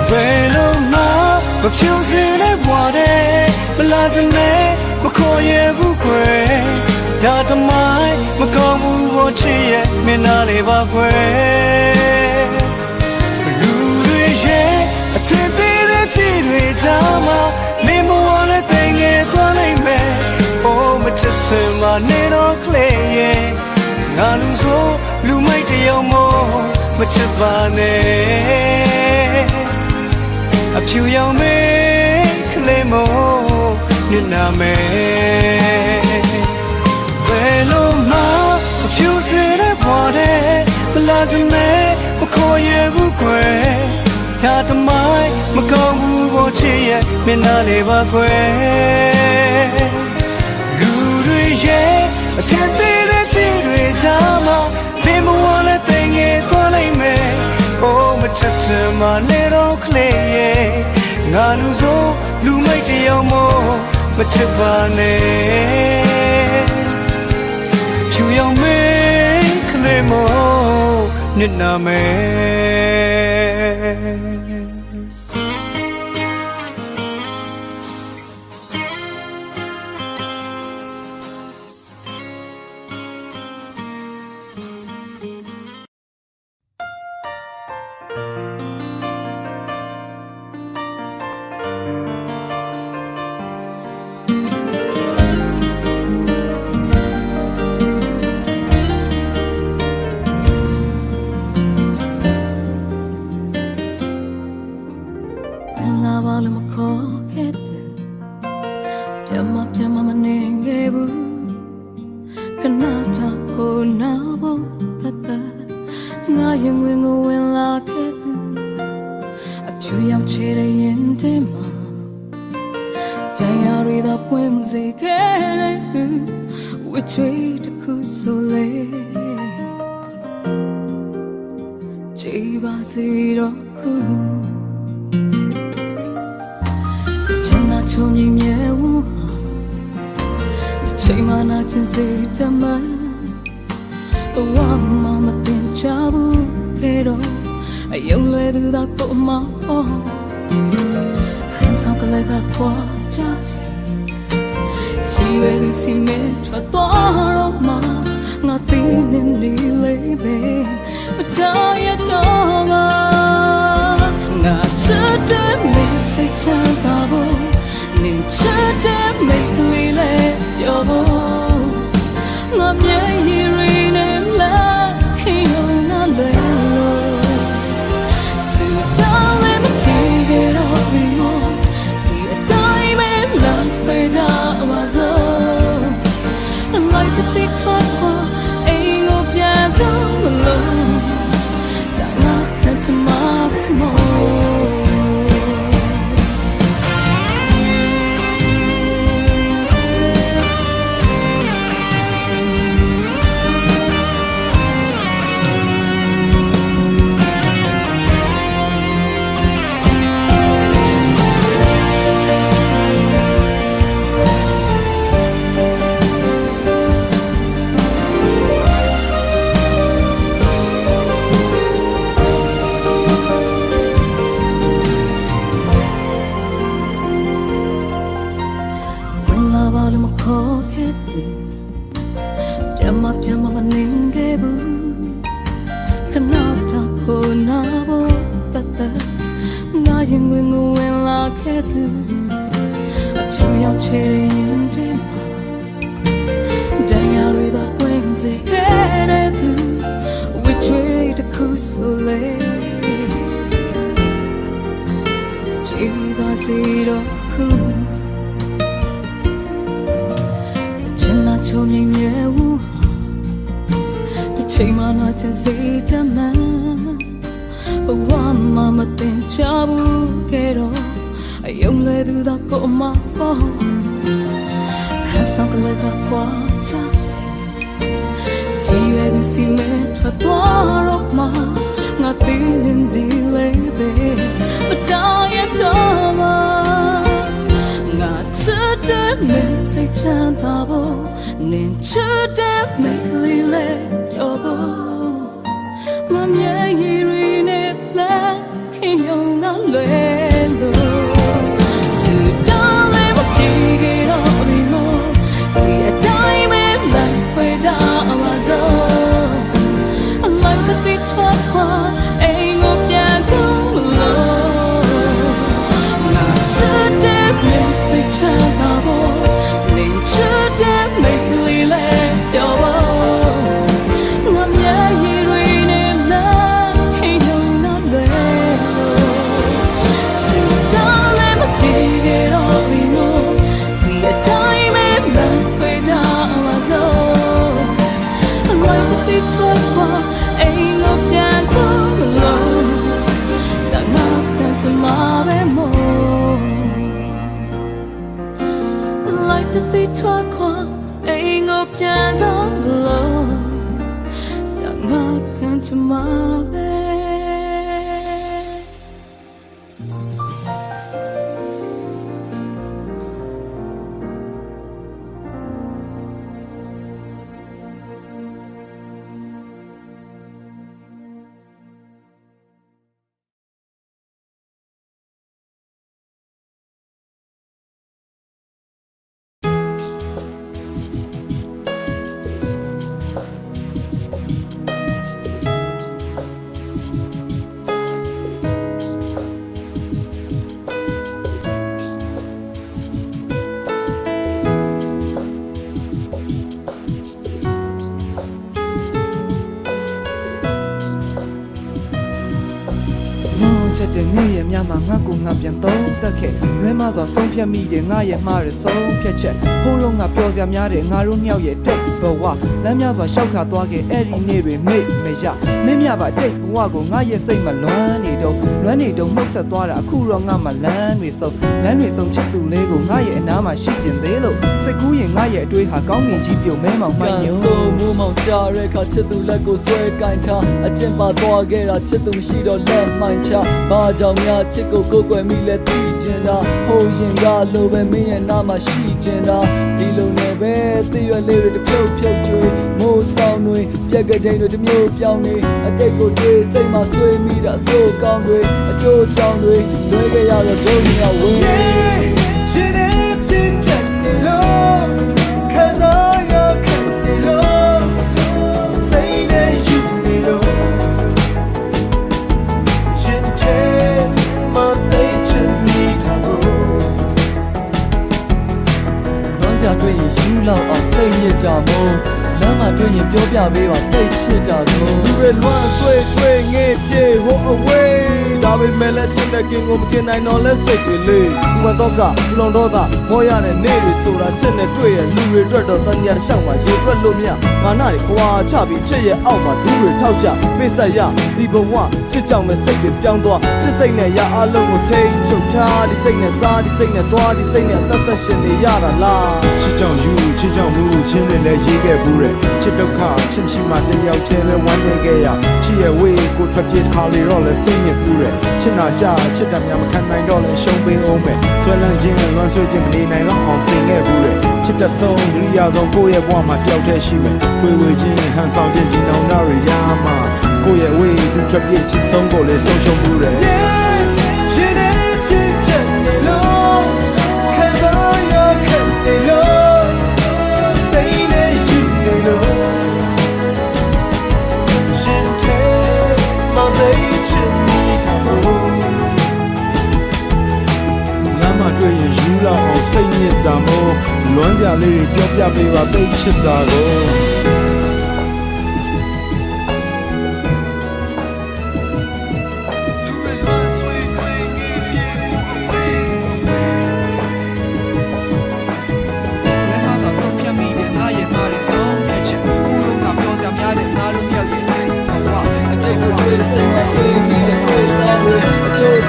Velo ma, but you see it water, but lazing me, Makoye bukwe, Dada mai, Makomu watchie, Minari bakwe. တွေကြားမှာမင်းမဝနဲ့တင်ငယ်သွားနိုင်မယ်အိုးမချစ်ချင်မနေတော့ကလေးရဲ့ငါလူဆိုလူမိုက်တယောက်မို့မချစ်ပါနဲ့အဖြူရောင်မေးကလေးမို့ညနာမယ်ဘယ်လိုမှအဖြူစင်တဲ့ဘွားတဲ့ဘလာစမဲမခေါ်ရဘူးခွဲဒါသမိုင်းမကောင်းဘူးဘောချစ်ရဲ့မျက်နှာလေးပါခွဲလူတွေရဲ့အထက်သေးတဲ့ချစ်တွေကြားမှာဘယ်မဝလဲတင်ငယ်သွားလိုက်မယ်အိုးမချစ်ချင်မနေတော့ကလေးရဲ့ငါလူဆိုလူမိုက်တယောက်မို့မချစ်ပါနဲ့ဖြူရောင်မေးကလေးမို့ညနာမယ် နေစိတ်ချတာဘောနေချတဲ့မိတ်ကလေးလဲကြောက်ပါငါမျက်ရည်တွေနဲ့လာခိလုံတော့လွယ်စင်တောင်းလည်းမပြေခဲ့တော့ပြီမို့ဒီအတိုင်းပဲမပြေကြမှာစို့Like the twelve, ain't no gentle love. Don't know tomorrow more. Like the twelve, ain't no gentle love. Don't know tomorrow.တဲ့နေ့ရဲ့ညမှာငါကိုငါပြန်သုံးတက်ခဲ့လွဲမစွာဆုံးဖြတ်မိတယ်ငါရဲ့မှားရဆုံးဖြတ်ချက်ဟိုးတော့ငါပြောစရာများတယ်ငါတို့နှစ်ယောက်ရဲ့တိတ်ဘဝလမ်းများစွာရှောက်ခါသွားခဲ့အဲ့ဒီနေ့တွေမိတ်မရမင်းမြပါတိတ်ဘဝကိုငါရဲ့စိတ်မလွမ်းနေတော့နှုတ်ဆက်သွားတာအခုတော့ငါမှလမ်းတွေဆုံးချစ်သူလေးကိုငါရဲ့အနားမှာရှိကျင်သေးလို့စိတ်ကူးရင်ငါရဲ့အတွေးဟာကောင်းငင်ကြီးပြုံမဲမောင်မှန်ညို့ဆိုမိုးမောင်ကြရဲခါချစ်သူလက်ကိုဆွဲကင်ထားအကျင့်ပါသွားခဲ့တာချစ်သူမရှိတော့လက်မှန်ချဘာကြောင့်များချစ်ကိုကိုယ်ကွယ်မိလဲသိကျင်တာဟိုရင်ကလိုပဲမင်းရဲ့နားမှာရှိကျင်တာဒီလိုနဲ့ပဲသိရွယ်လေးတွေတပြုတ်ကျွေးမိုးဆောင်တွေပြက်ကတိန်တွေတမျိုးပြောင်းနေအတိတ်ကိုတွေးစိတ်မှာဆွေးမိတာအဆိုးကောင်းတွေအကျိုးချောင်းတွေလွဲခဲ့ရတော့ဒုညဝင်းရှင်ရဲ့ပြင်းချင်နေလို့ခံစားရခံနေလို့စိတ်နဲ့ယူနေလို့ရှင်တဲ့မသိချင်နေတာကိုလွန်စရာတွေ့ရင်ယူလောက်အောင်စိတ်ညစ်ကြမို့လမ်းမှာတွေ့ရင်ပြောပြပေးပါသိချစ်တာကိုလူတွေလွမ်းဆွေးတွေ့ငေးပြေဟိုအဝေးဒါပေမဲ့လည်းချစ်တဲ့ကင်ကိုမကင်နိုင်တော့လဲစိတ်တွေလေးဘဝတော့ကလွန်တော့တာမောရတဲ့နေ့တွေဆိုတာချစ်နဲ့တွေ့ရလူတွေအတွက်တော့တန်ညာတစ်လျှောက်မှာရေတွက်လို့မရငါနာတွေခွာချပြီးချစ်ရဲ့အောက်မှာဒူးတွေထောက်ကြပိဆက်ရဒီဘဝချစ်ကြောင်မဲ့စိတ်တွေပြောင်းသွားချစ်စိတ်နဲ့ရအလုံးကိုထိန်ချုပ်ထားဒီစိတ်နဲ့စားဒီစိတ်နဲ့သွားဒီစိတ်နဲ့သက်ဆက်ရှင်နေရတာလားချစ်ကြောင်ယူချစ်ကြောင်မှုချင်းနဲ့လည်းရေးခဲ့ဘူးတဲ့ချစ်ဒုက္ခချစ်မရှိမှတယောက်တည်းပဲဝမ်းနေခဲ့ရချစ်ရဲ့ဝေးကိုထွက်ပြေးခါလေတော့လည်းစိတ်ညစ်ဘူးတဲ့ချစ်နာကြချစ်တယ်များမခံနိုင်တော့လည်းရှုံးပေးအောင်မယ်ဆွဲလန်းခြင်းလွမ်းဆွဲခြင်းမနေနိုင်တော့အောင်ပြင်ခဲ့ဘူးတဲ့ချစ်တဲ့ဆုံးဒုတိယဆုံးကိုယ့်ရဲ့ဘဝမှာတယောက်တည်းရှိမယ်တွေ့ဝေခြင်းဟန်ဆောင်ခြင်းဒီနောင်နာတွေရမှာကိုယ့်ရဲ့ဝေးသူထွက်ပြေးချစ်ဆုံးကိုလည်းဆုံးရှုံးဘူးတဲ့တွေ့ရင်ယူလောက်အောင်စိတ်ညစ်တာမို့လွမ်းစရာလေးတွေပြောပြပေးပါသိချစ်တာကို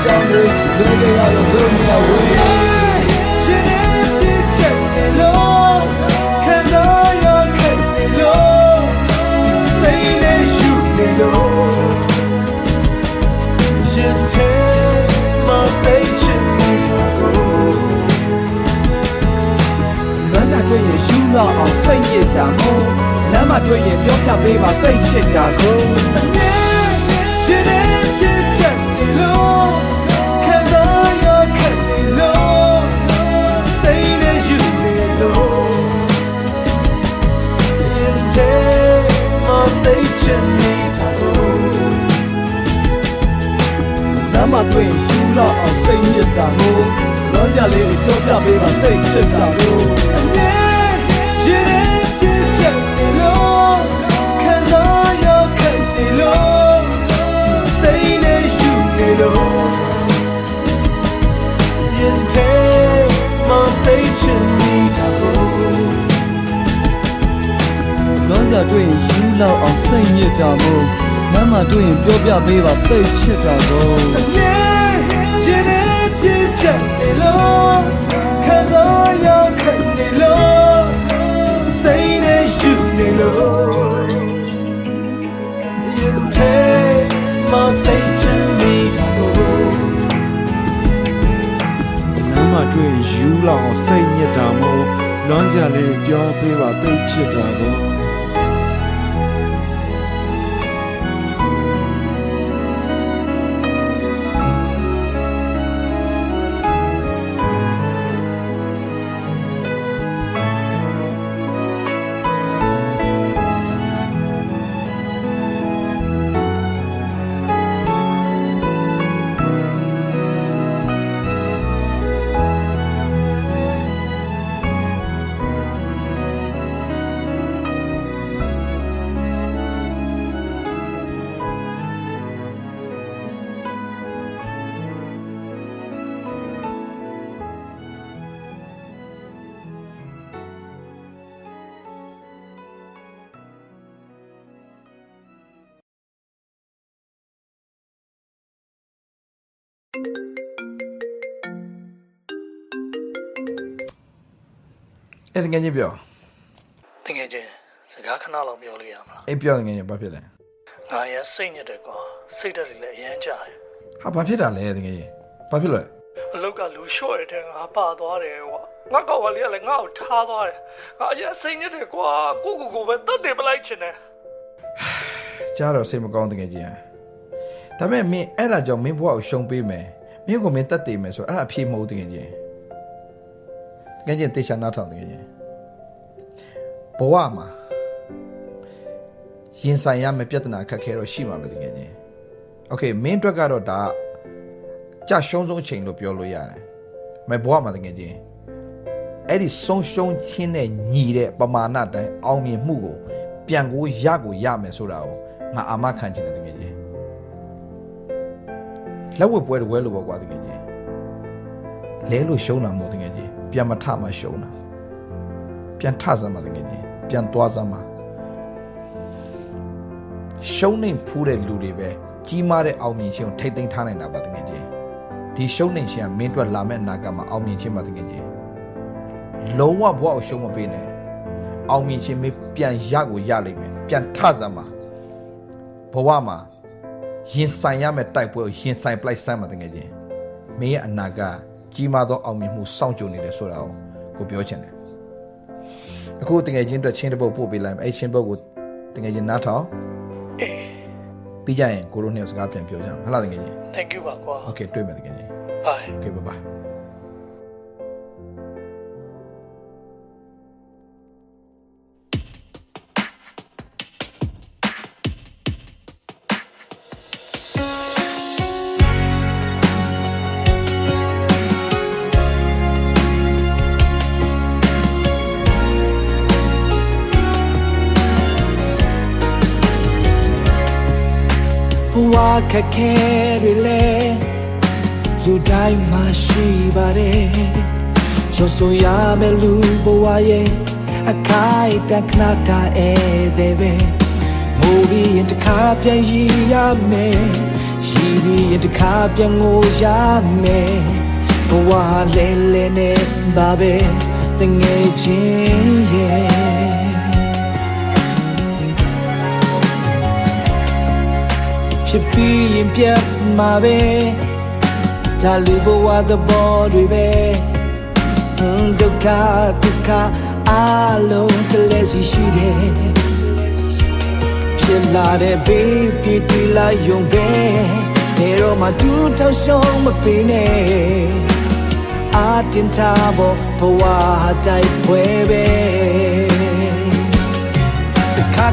ကြောင့်တွေလွဲခဲ့ရတော့ဒုညဝင်းရှင်ရဲ့ပြည့်ချက်နေလို့ခံတော့ရခဲ့နေလို့စိတ်နဲ့ယူနေလို့ရှင်တဲ့မသိချင်နေတာကိုလမ်းသာတွေ့ရင်ယူတော့အောင်စိတ်ညစ်တာမို့လမ်းမှာတွေ့ရင်ပြောပြပေးပါသိချစ်တာကိုရှင်ရဲ့ပြည့်ချက်နေလို့မတွေ့ယူလောက်အောင်စိတ်ညစ်တာမို့လောစရာလေးတွေပြောပြ ပေးပါသိချစ်တာကိုအမြဲရင်ထဲပြည့်ချက်နေလို့ခံစားရခဲ့နေလို့စိတ်နဲ့ယူနေလို့ရင်ထဲမှာသိချင်နေတာကိုလွမ်းစာတွေ့ရင်ယူလောက်အောင်စိတ်ညစ်တာမို့မမတွေ့ရင်ပြောပြပေးပါသိချစ်တာကိုအမြဲရင်ထဲပြည့်ချက်နေလို့ခံစားရခဲ့နေလို့စိတ်နဲ့ယူနေလို့ရင်ထဲမှာသိချင်နေတာကိုလမ်းမှာတွေ့ယူလောက်အောင်စိတ်ညစ်တာမို့လွမ်းစရာလေးပြောပေးပါသိချစ်တာကိုအဲ့တကယ်ကြီးပြော တကယ်ချင်းစကားခဏလောက်ပြောလို့ရမှာ အေးပြောတကယ်ကြီးဘာဖြစ်လဲ ငါရစိတ်ညစ်တယ်ကွာစိတ်ဓာတ်တွေလည်းအရမ်းကြတယ် ဟာဘာဖြစ်တာလဲတကယ်ကြီးဘာဖြစ်လို့လဲ အလောက်ကလူလျှော့ရတဲ့ငါပါသွားတယ်ကွာငါကောက်ကလေးကလည်းငါ့ကိုထားသွားတယ်ငါအရမ်းစိတ်ညစ်တယ်ကွာကိုပဲတတ်တယ်ပလိုက်ချင်တယ် ကြားတော့စိတ်မကောင်းတကယ်ကြီးဒါပေမဲ့မင်းအဲ့ဒါကြောင့်မင်းဘဝကိုရှုံးပေးမယ်မင်းကိုမင်းတတ်တည်မယ်ဆိုအဲ့ဒါအဖြေမဟုတ်တကယ်ကြီးတကယ်ကြီးတေချာနားထောင်တကယ်ကြီးဘဝမှာရင်ဆိုင်ရမယ့်ပြဿနာခက်ခဲတော့ရှိမှာပဲတကယ်ကြီးโอเคမင်းအတွက်ကတော့ဒါကြာရှုံးဆုံးအချိန်လို့ပြောလို့ရတယ်မဘဝမှာတကယ်ကြီးအဲ့ဒီဆုံးရှုံးခြင်းနဲ့ညီတဲ့ပမာဏတိုင်းအောင်မြင်မှုကိုပြန်ကိုရမယ်ဆိုတာကိုငါအာမခံချင်တယ်တကယ်ကြီးလက်ဝဲပွဲတပွဲလို့ပေါ့ကွာတကယ်ကြီးလဲလို့ရှုံးတာမဟုတ်တကယ်ကြီးပြန်မထမှရှုံးတာပြန်ထစမ်းမှာတကယ်ကြီးပြန်သွားစမ်းမှာရှုံးနေဖူးတဲ့လူတွေပဲကြီးမားတဲ့အောင်မြင်ခြင်းကိုထိတ်သိမ်းထားနိုင်တာပါတကယ်ကြီးဒီရှုံးနေခြင်းကမင်းတို့လာမဲ့အနာဂတ်မှာအောင်မြင်ခြင်းပါတကယ်ကြီးလုံးဝဘဝကိုရှုံးမပေးနဲ့အောင်မြင်ခြင်းမပြန်ရကိုရလိမ့်မယ်ပြန်ထစမ်းမှာဘဝမှာရင်ဆိုင်ရမယ့်တိုက်ပွဲကိုရင်ဆိုင်ပလိုက်စမ်းမှာတကယ်ကြီးမင်းရဲ့အနာဂတ်ကြီးမားသောအောင်မြင်မှုစောင့်ကြိုနေတယ်ဆိုတာကိုပြောချင်တယ်အခုတကယ်ချင်းအတွက်ချင်းတစ်ပုတ်ပို့ပေးလိုက်မယ်အဲ့ချင်းပုတ်ကိုတကယ်ချင်းနားထောင်ပြီးကြရင်ကိုရိုနှစ်စကားပြန်ပြောကြအောင်ဟုတ်လားတကယ်ချင်း Thank you ပါကွာ Okay တွေ့မယ်တကယ်ချင်း Bye Okay bye bye ဘဝခက်ခဲတွေလဲလူတိုင်းမှာရှိပါတယ်ရောဆိုရမယ်လူဘဝရဲ့အခိုက်တခဏတာဧည့်သည်ပဲမိုးပြီးရင်တစ်ခါပြန်ရည်ရမယ်ရည်ပြီးရင်တစ်ခါပြန်ငိုရမယ်ဘဝလဲလဲနဲ့ပါပဲတငယ်ချင်းရဲ့ဖြစ်ပြီးရင်ပြတ်မှာပဲဒါလူဘဝသဘောတွေပဲဒုက္ခအလုံးတလဲစီရှိတယ်ဖြစ်လာတဲ့ဘေးပြေးတီလာယုံပဲဘယ်တော့မှတူထောက်ရှုံးမပေးနဲ့အာတင်ထားဖို့ဘဝတိုက်ပွဲပဲ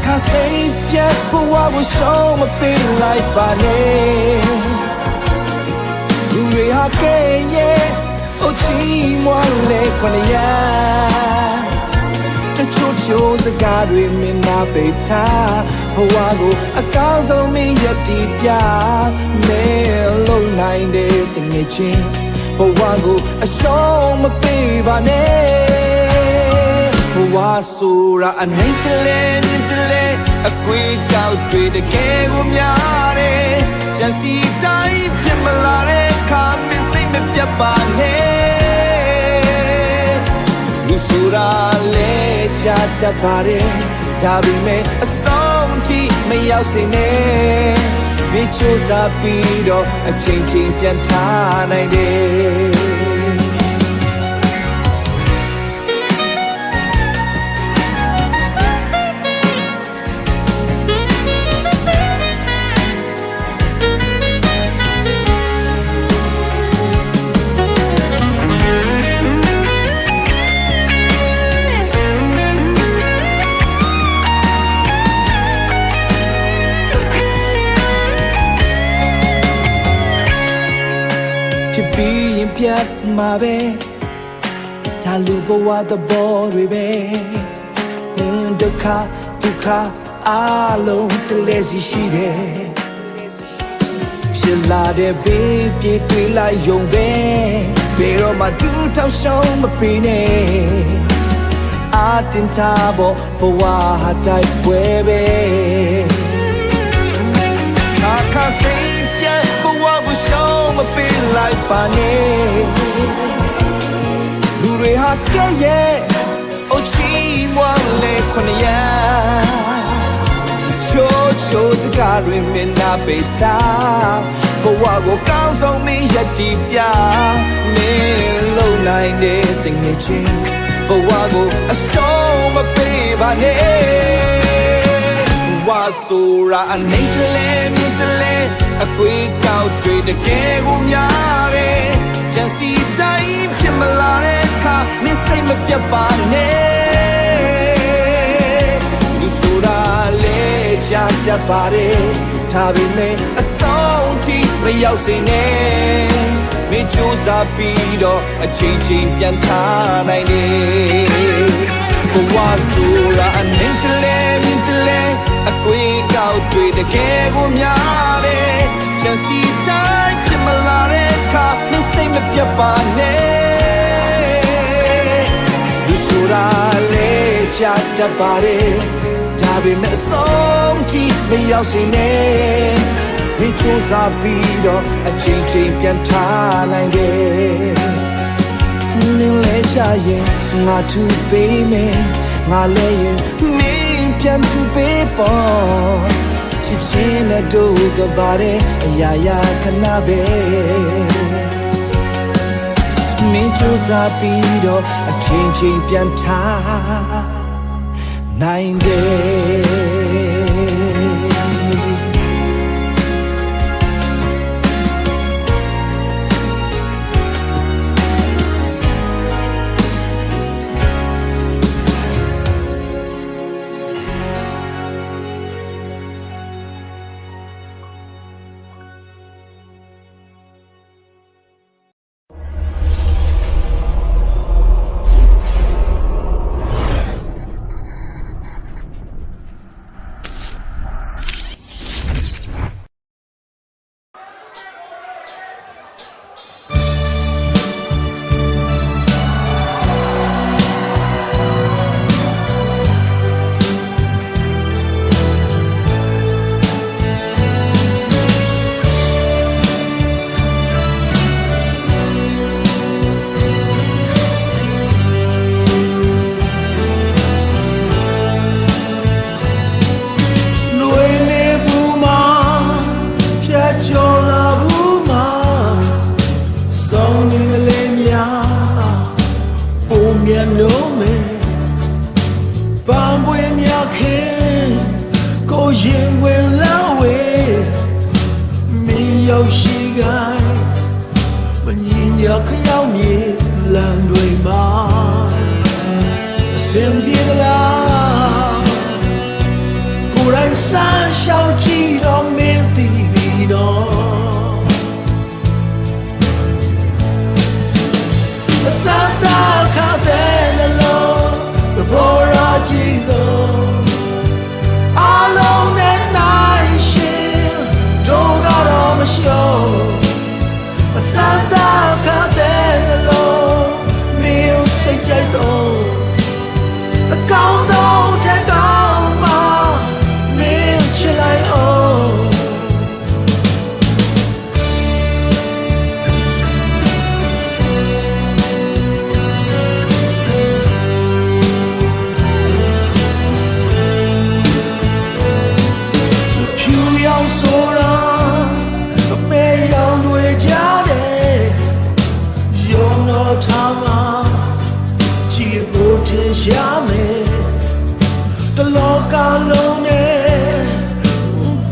ခါစိတ်ပြတ်ဘဝကိုရှောင်းမပေးလိုက်ပါနဲ့လူတွေဟာကဲရဲ့ ချီးမွမ်းလေခွန်ရတချို့ချိုးစကားတွေမင်းနာပိတ်ထားဘဝကိုအကောင်းဆုံးမင်းရည်တည်ပြမဲလုံးနိုင်တဲ့တငယ်ချင်းဘဝကိုအရှုံးမပေးပါနဲ့ဘဝဆိုတာအနိုင်တလဲမြင့်တလဲအကွေးကောက်တွေတကယ်ကိုများတယ်ကြံစီတိုင်းဖြစ်မလာတဲ့ခါမစိတ်မပြတ်ပါနဲ့လူဆိုတာလဲချတတ်ပါတယ်ဒါပေမဲ့အဆုံးထိမရောက်စေနဲ့မိချိုးစားပြီးတော့အချိန်ချင်းပြန်ထားနိုင်တယ်ဖြစ်ပြီးရင်ပြတ်မှာပဲဒါလူဘဝသဘောတွေပဲဒုက္ခဒုက္ခအလုံးတလဲစီရှိတယ်ဖြစ်လာတဲ့ဘေးပြေးတွေ့လိုက်ယုံပဲဘယ်တော့မှတူထောက်ရှုံးမပေးနဲ့အာတင်ချဖို့ဘဝဟာတိုက်ပွဲပဲခါစိတ်ပြတ်ဘဝကိုရှုံးမပေးလိုက်ပါနဲ့လူတွေဟာကဲ့ရဲ့အချီးမွမ်းလေခွန်ရချိုးစကားတွေမင်းနာပိတ်ထားဘဝကိုကောင်းဆုံးမင်းရည်တည်ပြနေလုံးနိုင်တဲ့တငယ်ချင်းဘဝကိုအဆုံးမပေးပါနဲ့ဝါဆိုရာအနေတလဲမြင့်တလဲအကွေးကောက်တွေတကယ်ကိုများတယ်ကြံစီတိုင်းဖြစ်မလာတဲ့အခါမင်းစိတ်မပြတ်ပါနဲ့လူဆိုတာလဲချတတ်ပါတယ်ဒါပေမဲ့အဆုံးထိမရောက်စေနဲ့မင်းကြိုးစားပြီးတော့အချိန်ချင်းပြန်ထားနိုင်တယ်ဘဝဆိုတာအနေတလဲမြင့်တလဲအကွေးကောက်တွေတကယ်ကိုများတယ်ကြံစီတိုင်းဖြစ်မလာတဲ့အခါမင်းစိတ်မပြတ်ပါနဲ့လူဆိုတာလဲချတတ်ပါတယ်ဒါပေမဲ့အဆုံးထိမရောက်စေနဲ့မိချိုးစားပြီးတော့အချိန်ချင်းပြန်ထားနိုင်တယ်နင်းလဲချရင်ငါသူပေးမယ်ငါလဲရင်မင်းပြန်သူပေးပေါ်ချစ်ချင်းနဲ့တို့ကပါတဲ့အရာရာခဏပဲမင်းချိုးစားပြီးတော့အချိန်ချင်းပြန်ထားနိုင်တယ် မယ်တလောကလုံးနဲ့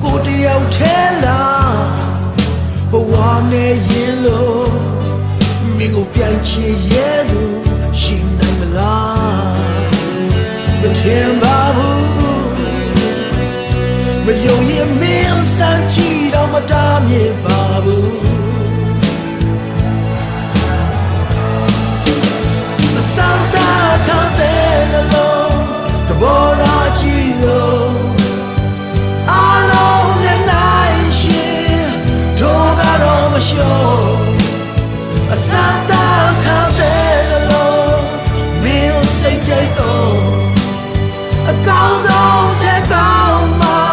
ကိုတယောက်ထဲလားဘဝနဲ့ရင်လို့မင်းကိုပြန်ချင်ရဲ့သူရှိနိုင်မလားမထင်ပါဘူးမယုံရင်မင်းစမ်းကြည့်တော့မတားမြင်ပါဘူးSanta Candela, the border Giro, alone and night share, don't got on my show. A Santa Candela, meal say Jato, a goes on, take on my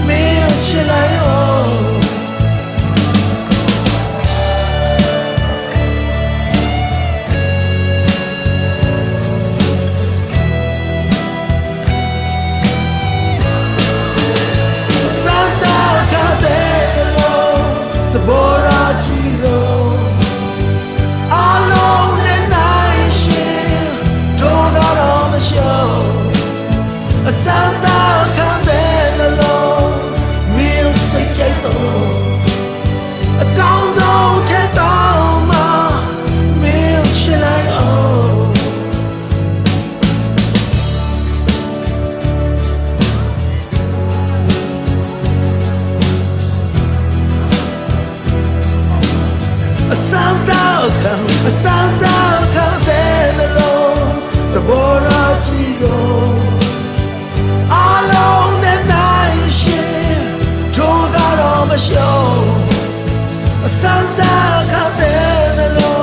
meal chillayo. Santa Candela, music jaito, a gonzo take on my milk chillayo. Santa Candela, the border Giro. Alone at night share, don't got on my show. Santa Candela.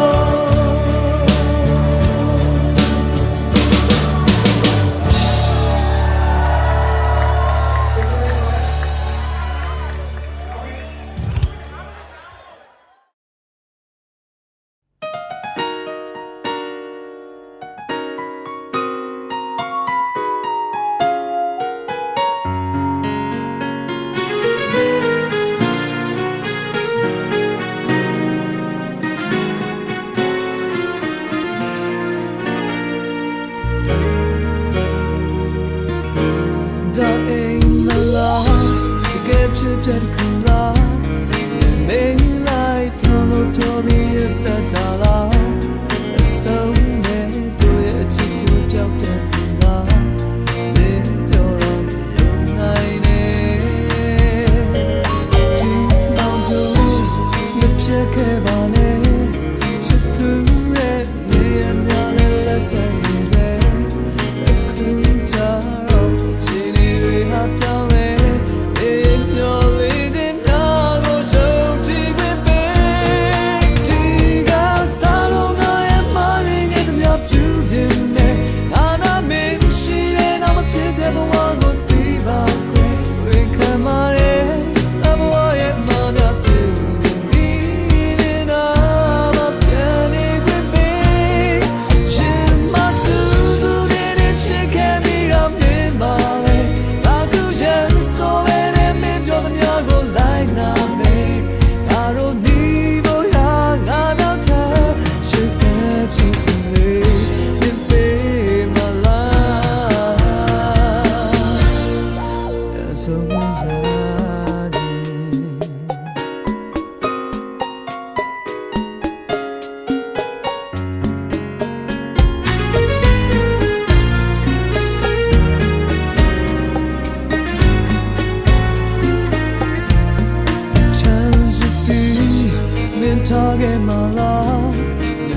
Target my love,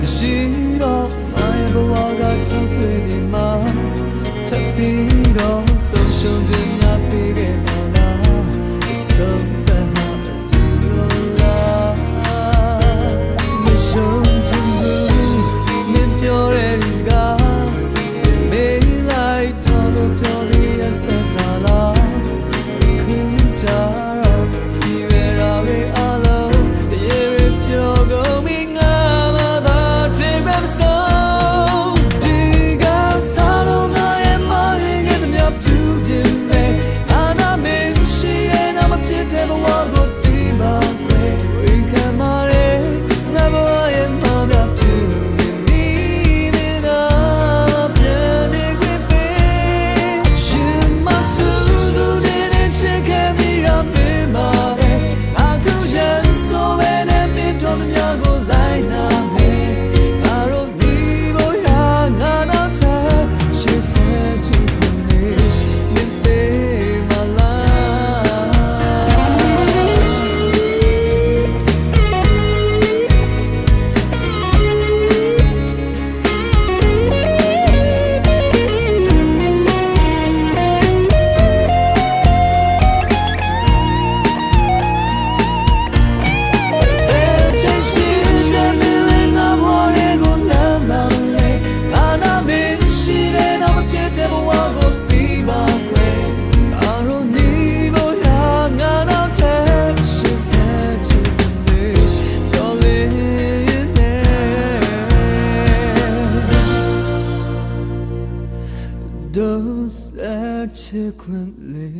you see, I ever walk out to pretty man. Take me on social dinner, big in my love. It's something I do love. Me show to me, me pure is God. Me like all of your yes and love. Could ဖြစ်တဲ့ဘဝကိုသိပါခွေအာရုံနီကိုရာငါတော့တဲ့ရှင်းစက်ချစ်နေတော်လေးThose are consequently.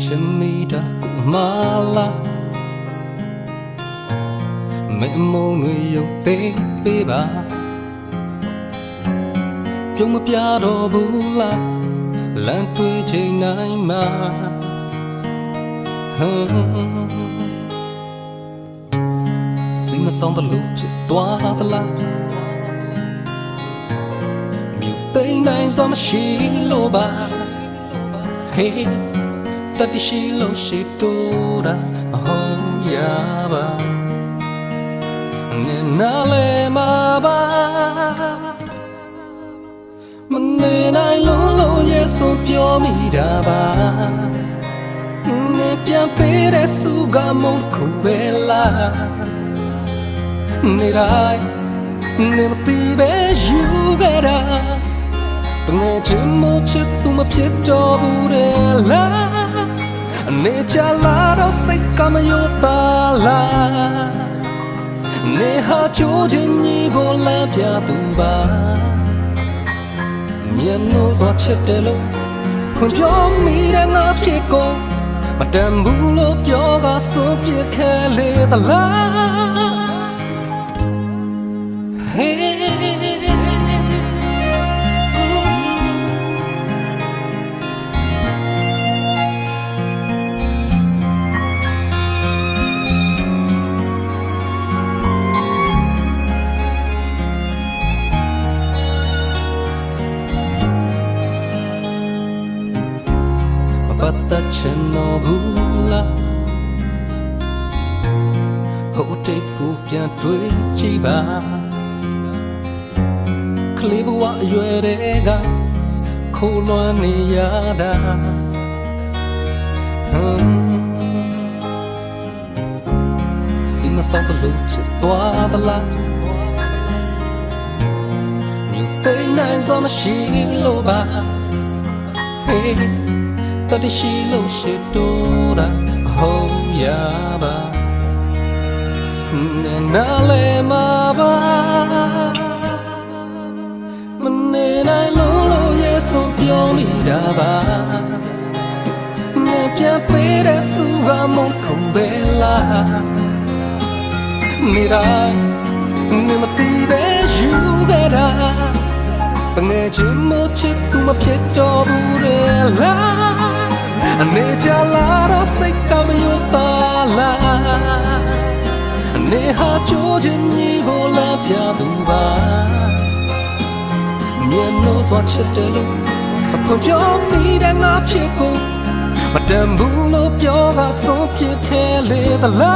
ချစ်မိတာကိုမလာမေမုံတွေရုပ်သေးပေးပါပြုံးမပြတော့ဘူးလားလမ်းတွေ့ချိန်တိုင်းမှာစိတ်မဆောင်တလို့ဖြစ်သွားသလားမြို့သိမ်းတိုင်းစမရှိလို့ပါ Heyတတိရှိလို့ရှိတော့တာမဟုတ်ရပါနဲ့နားလဲမှာပါမနေနိုင်လို့ရဲ့ဆိုပြောမိတာပါနေပြန်ပေးတဲ့စုကမုန်းခုပဲလားနေတိုင်းနေမသိပဲယူခဲ့တာတကယ်ချင်မချစ်သူမဖြစ်တော့ဘူးလေလားနေချလာတော့စိတ်ကမယောတာလားနေဟာချိုးချင်းကြီးကိုလမ်းပြသူပါမျက်နှာစွာချစ်တယ်လို့ဖွင့်ပြောမိတဲ့ငါဖြစ်ကိုမတန်ဘူးလို့ပြောကဆိုပြခဲလေသလား Hey But chân nó bula hỗ trợ cuộc nhà tuổi chi ba khli bua yue de ga khô loan ni ya da xin mà sao ta lúc sẽ toa ta la nhiều tới nay do nó xí lô ba hey ta đi xí lâu sẽ đô ra hậu ya ba nên na lệ mà ba mình nên ai lô lô ye so tiêu mi da ba nên pia pe de su ga mong không về la mi ra nên mà ti de you ga ra ta nghe chim mơ chết tu mà chết cho bu de la ne chala ro sai kam yo ta la ne ha cho jin ni bo la pya tu ba mien no swa chit de lo phon pyo mi da nga phit ko ma tam bu lo pyo ga so phit the le ta la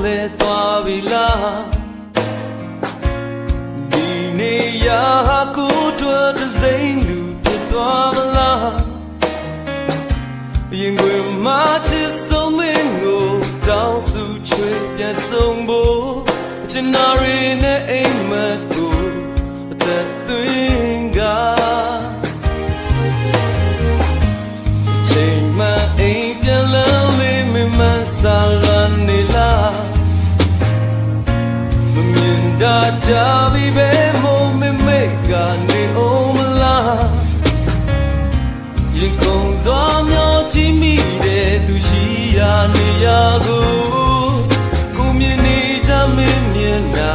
လဲသွားပြီလားဒီနေရာကိုတွေ့တဲ့စိမ့်လူဖြစ်သွားမလားရင်ခွင်မှာချစ်ဆုံးမင်းကိုတောင်းစုချွေပြန်ဆုံးဖို့ချင်နာရင်းနဲ့အိမ်မက်ကိုအသက်သွင်းကချိန်မှအိမ်ပြန်လန်းလေးမမဆာလန်နေလားမမြင်တာကြပြီပဲမို့မမေ့ကနေအောင်မလားရင်ကုန်စွာမျောကြည့်မိတဲ့သူရှိရာနေရာကိုကိုမြင်နေကြမင်းမြင်တာ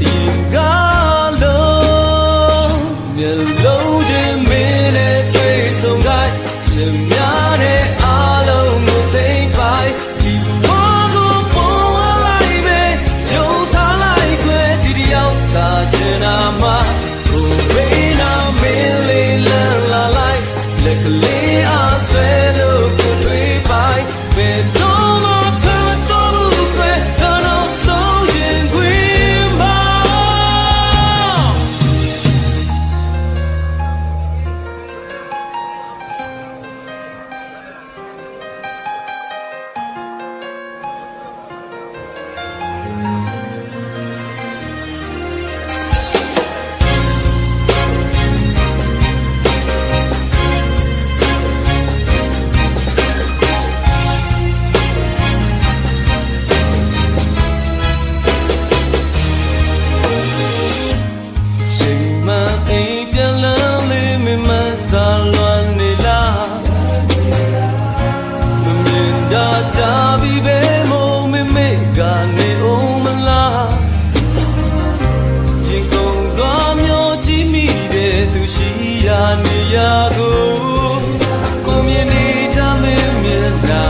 ရင်ကားလုံးမျက်လုံးချင်းမင်းနဲ့တွေ့ဆုံခိုင်းရှင်များတဲ့အားလုံးကိုသိမ့်ပိုက်ဒီဘောကိုပေါ်လိုက်ပဲကြုံထားလိုက်ခွဲဒီတယောက်သာချင်တာမှကိုဘေးနာမင်းလေးလန်းလာလိုက်လက်ကလေးအားဆွဲလို့ကိုတွေ့ပိုက်ဘယ်တော့မှဖတ်တော့ဘူးခွဲတော့ဆုံးရင်ခွေမှာ ချိန်မှအိမ်ပြန်လန်းလေးမမဆာလွန်နေလားမမြင်တာကြပြီပဲမို့မမေ့ကနေအောင်မလားရင်ကုန်စွာမျောကြည့်မိတဲ့သူရှိရာနေရာကိုကိုမြင်နေကြမင်းမြင်တာ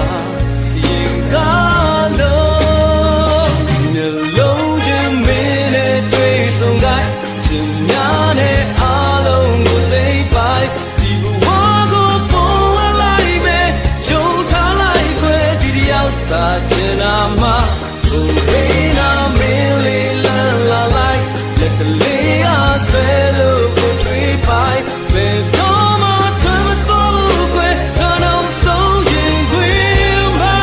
ရင်ကားလုံးမျက်လုံးချင်းမင်းနဲ့တွေ့ဆုံခိုင်းရှင်များနဲ့အားလုံးကိုသိမ့်ပိုက်ဒီဘဝကိုပေါ်လိုက်မယ်ကြုံထားလိုက်ခွဲဒီတယောက်သာချင်တာမှကိုဘေးနာမင်းလေးလန်းလာလိုက်လက်ကလေးအားဆွဲလို့ကိုတွေ့ပိုက်ဘယ်တော့မှထွက်မသွားဘူးခွဲတော့ဆုံးရင်ခွေမှာ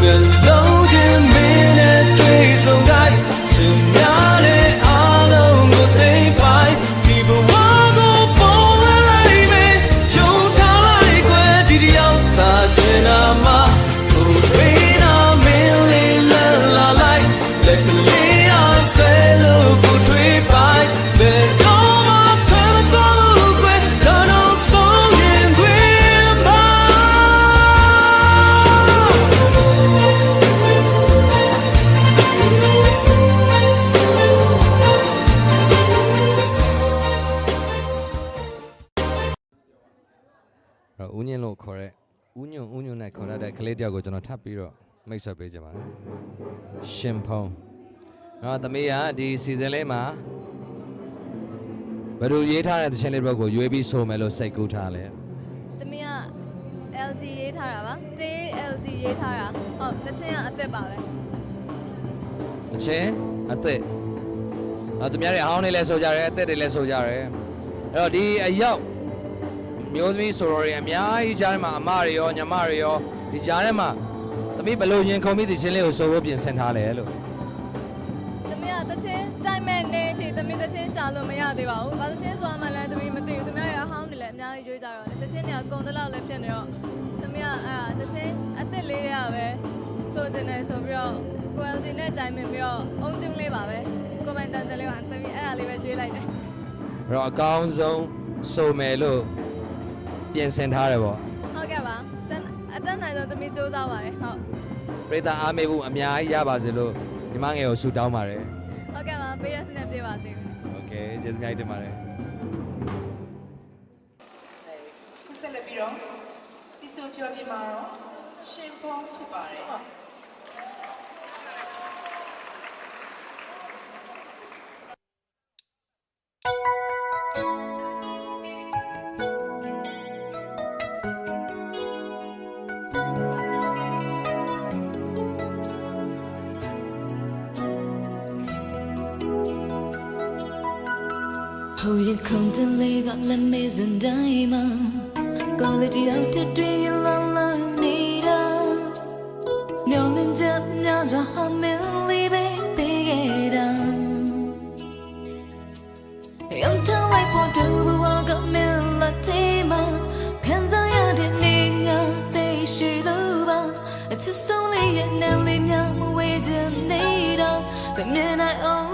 မျက်လုံးချင်းမင်းနဲ့တွေ့ဆုံတိုင်းရှင်များတဲ့အားလုံးကိုသိမ့်ပိုက်ဒီဘဝကိုပေါ်လိုက်မယ်ကြုံထားလိုက်ခွဲဒီတယောက်သာချင်တာမှကိုဘေးနာမင်းလေးလန်းလာလိုက်လက်ကလေးအားဆွဲလို့ကိုတွေ့ပိုက်ဘယ်တော့မှထွက်မသွားဘူးခွဲတော့ဆုံးရင်ခွေမှာ ဦးညင်းလို့ခေါ်တဲ့ဦးညွန့်နဲ့ခေါ်တဲ့ကလေးတယောက်ကိုကျွန်တော်ထပ်ပြီးတော့မိတ်ဆက်ပေးကြပါမယ်ရှင်ဖုံးတော့သမီးကဒီစီဇန်လေးမှာဘယ်လိုရေးထားတဲ့သချင်းလေးတစ်ပုဒ်ကိုရွေးပြီးဆိုမယ်လို့စိတ်ကူးထားလဲ သမီးက LG ရေးထားတာပါတေး LG ရေးထားတာဟုတ်တချင်းကအသက်ပါပဲ သချင်းအသက်တော့သူများတွေအဟောင်းတွေလည်းဆိုကြတယ်အသက်တွေလည်းဆိုကြတယ်အဲ့တော့ဒီအရောက်မျိုးသမီးဆိုတော်တွေအများကြီးကြားထဲမှာအမတွေရောညီမတွေရောဒီကြားထဲမှာသမီးဘယ်လိုရင်ခုန်ပြီးဒီချင်းလေးကိုဆိုဖို့ပြင်ဆင်ထားလဲလို့ သမီးကတချင်းတိုင်းမဲ့နေအထိသမီးတချင်းရှာလို့မရသေးပါဘူးဘာတချင်းဆိုမှလည်းသမီးမသိဘူးသမီးတွေအဟောင်းတွေလည်းအများကြီးရွေးကြတော့လေတချင်းတွေကကုံတလောက်လည်းဖြစ်နေတော့သမီးကတချင်းအသက်လေးတွေကပဲဆိုချင်တယ်ဆိုပြီးတော့ quality နဲ့တိုင်ပင်ပြီးတော့အုံကျုံလေးပါပဲကိုပိုင်တန်တယ်လေးပါသမီးအဲ့ဒါလေးပဲရွေးလိုက်တယ် အဲ့တော့အကောင်းဆုံးဆိုမယ်လို့ပြင်ဆင်ထားတယ်ပေါ့ ဟုတ်ကဲ့ပါအတက်နိုင်ဆုံးသမီးစူးစမ်းပါတယ်ဟုတ် ပြိတ္တာအားမေးဖို့အများကြီးရပါစေလို့ညီမငယ်ကိုဆုတောင်းပါတယ် ဟုတ်ကဲ့ပါပေးရစနဲ့ပြေပါသေးတယ် โอเคကျေးဇူးများတင်ပါတယ် ခုဆက်လက်ပြီးတော့ဒီဆိုပြောပြမှာတော့ရှင်ဖုံးဖြစ်ပါတယ် ကိုရင်ခုန်တလေးကလည်းမေးစံတိုင်းမှာကိုလေးတယောက်တည်းတွေ့ရင်လောင်းလောင်းနေတာမျောလင်းချက်များစွာဟမင်းလေးပဲပေးခဲ့တာရုံထောင်းလိုက်ပေါ်တူဘဝကမင်းလာတေးမှာခံစားရတဲ့နေငါသိရှိလို့ပါအချစ်ဆုံးလေးရဲ့နာလေးများမဝေးချင်နေတာဘယ်မြင်နိုင်အောင်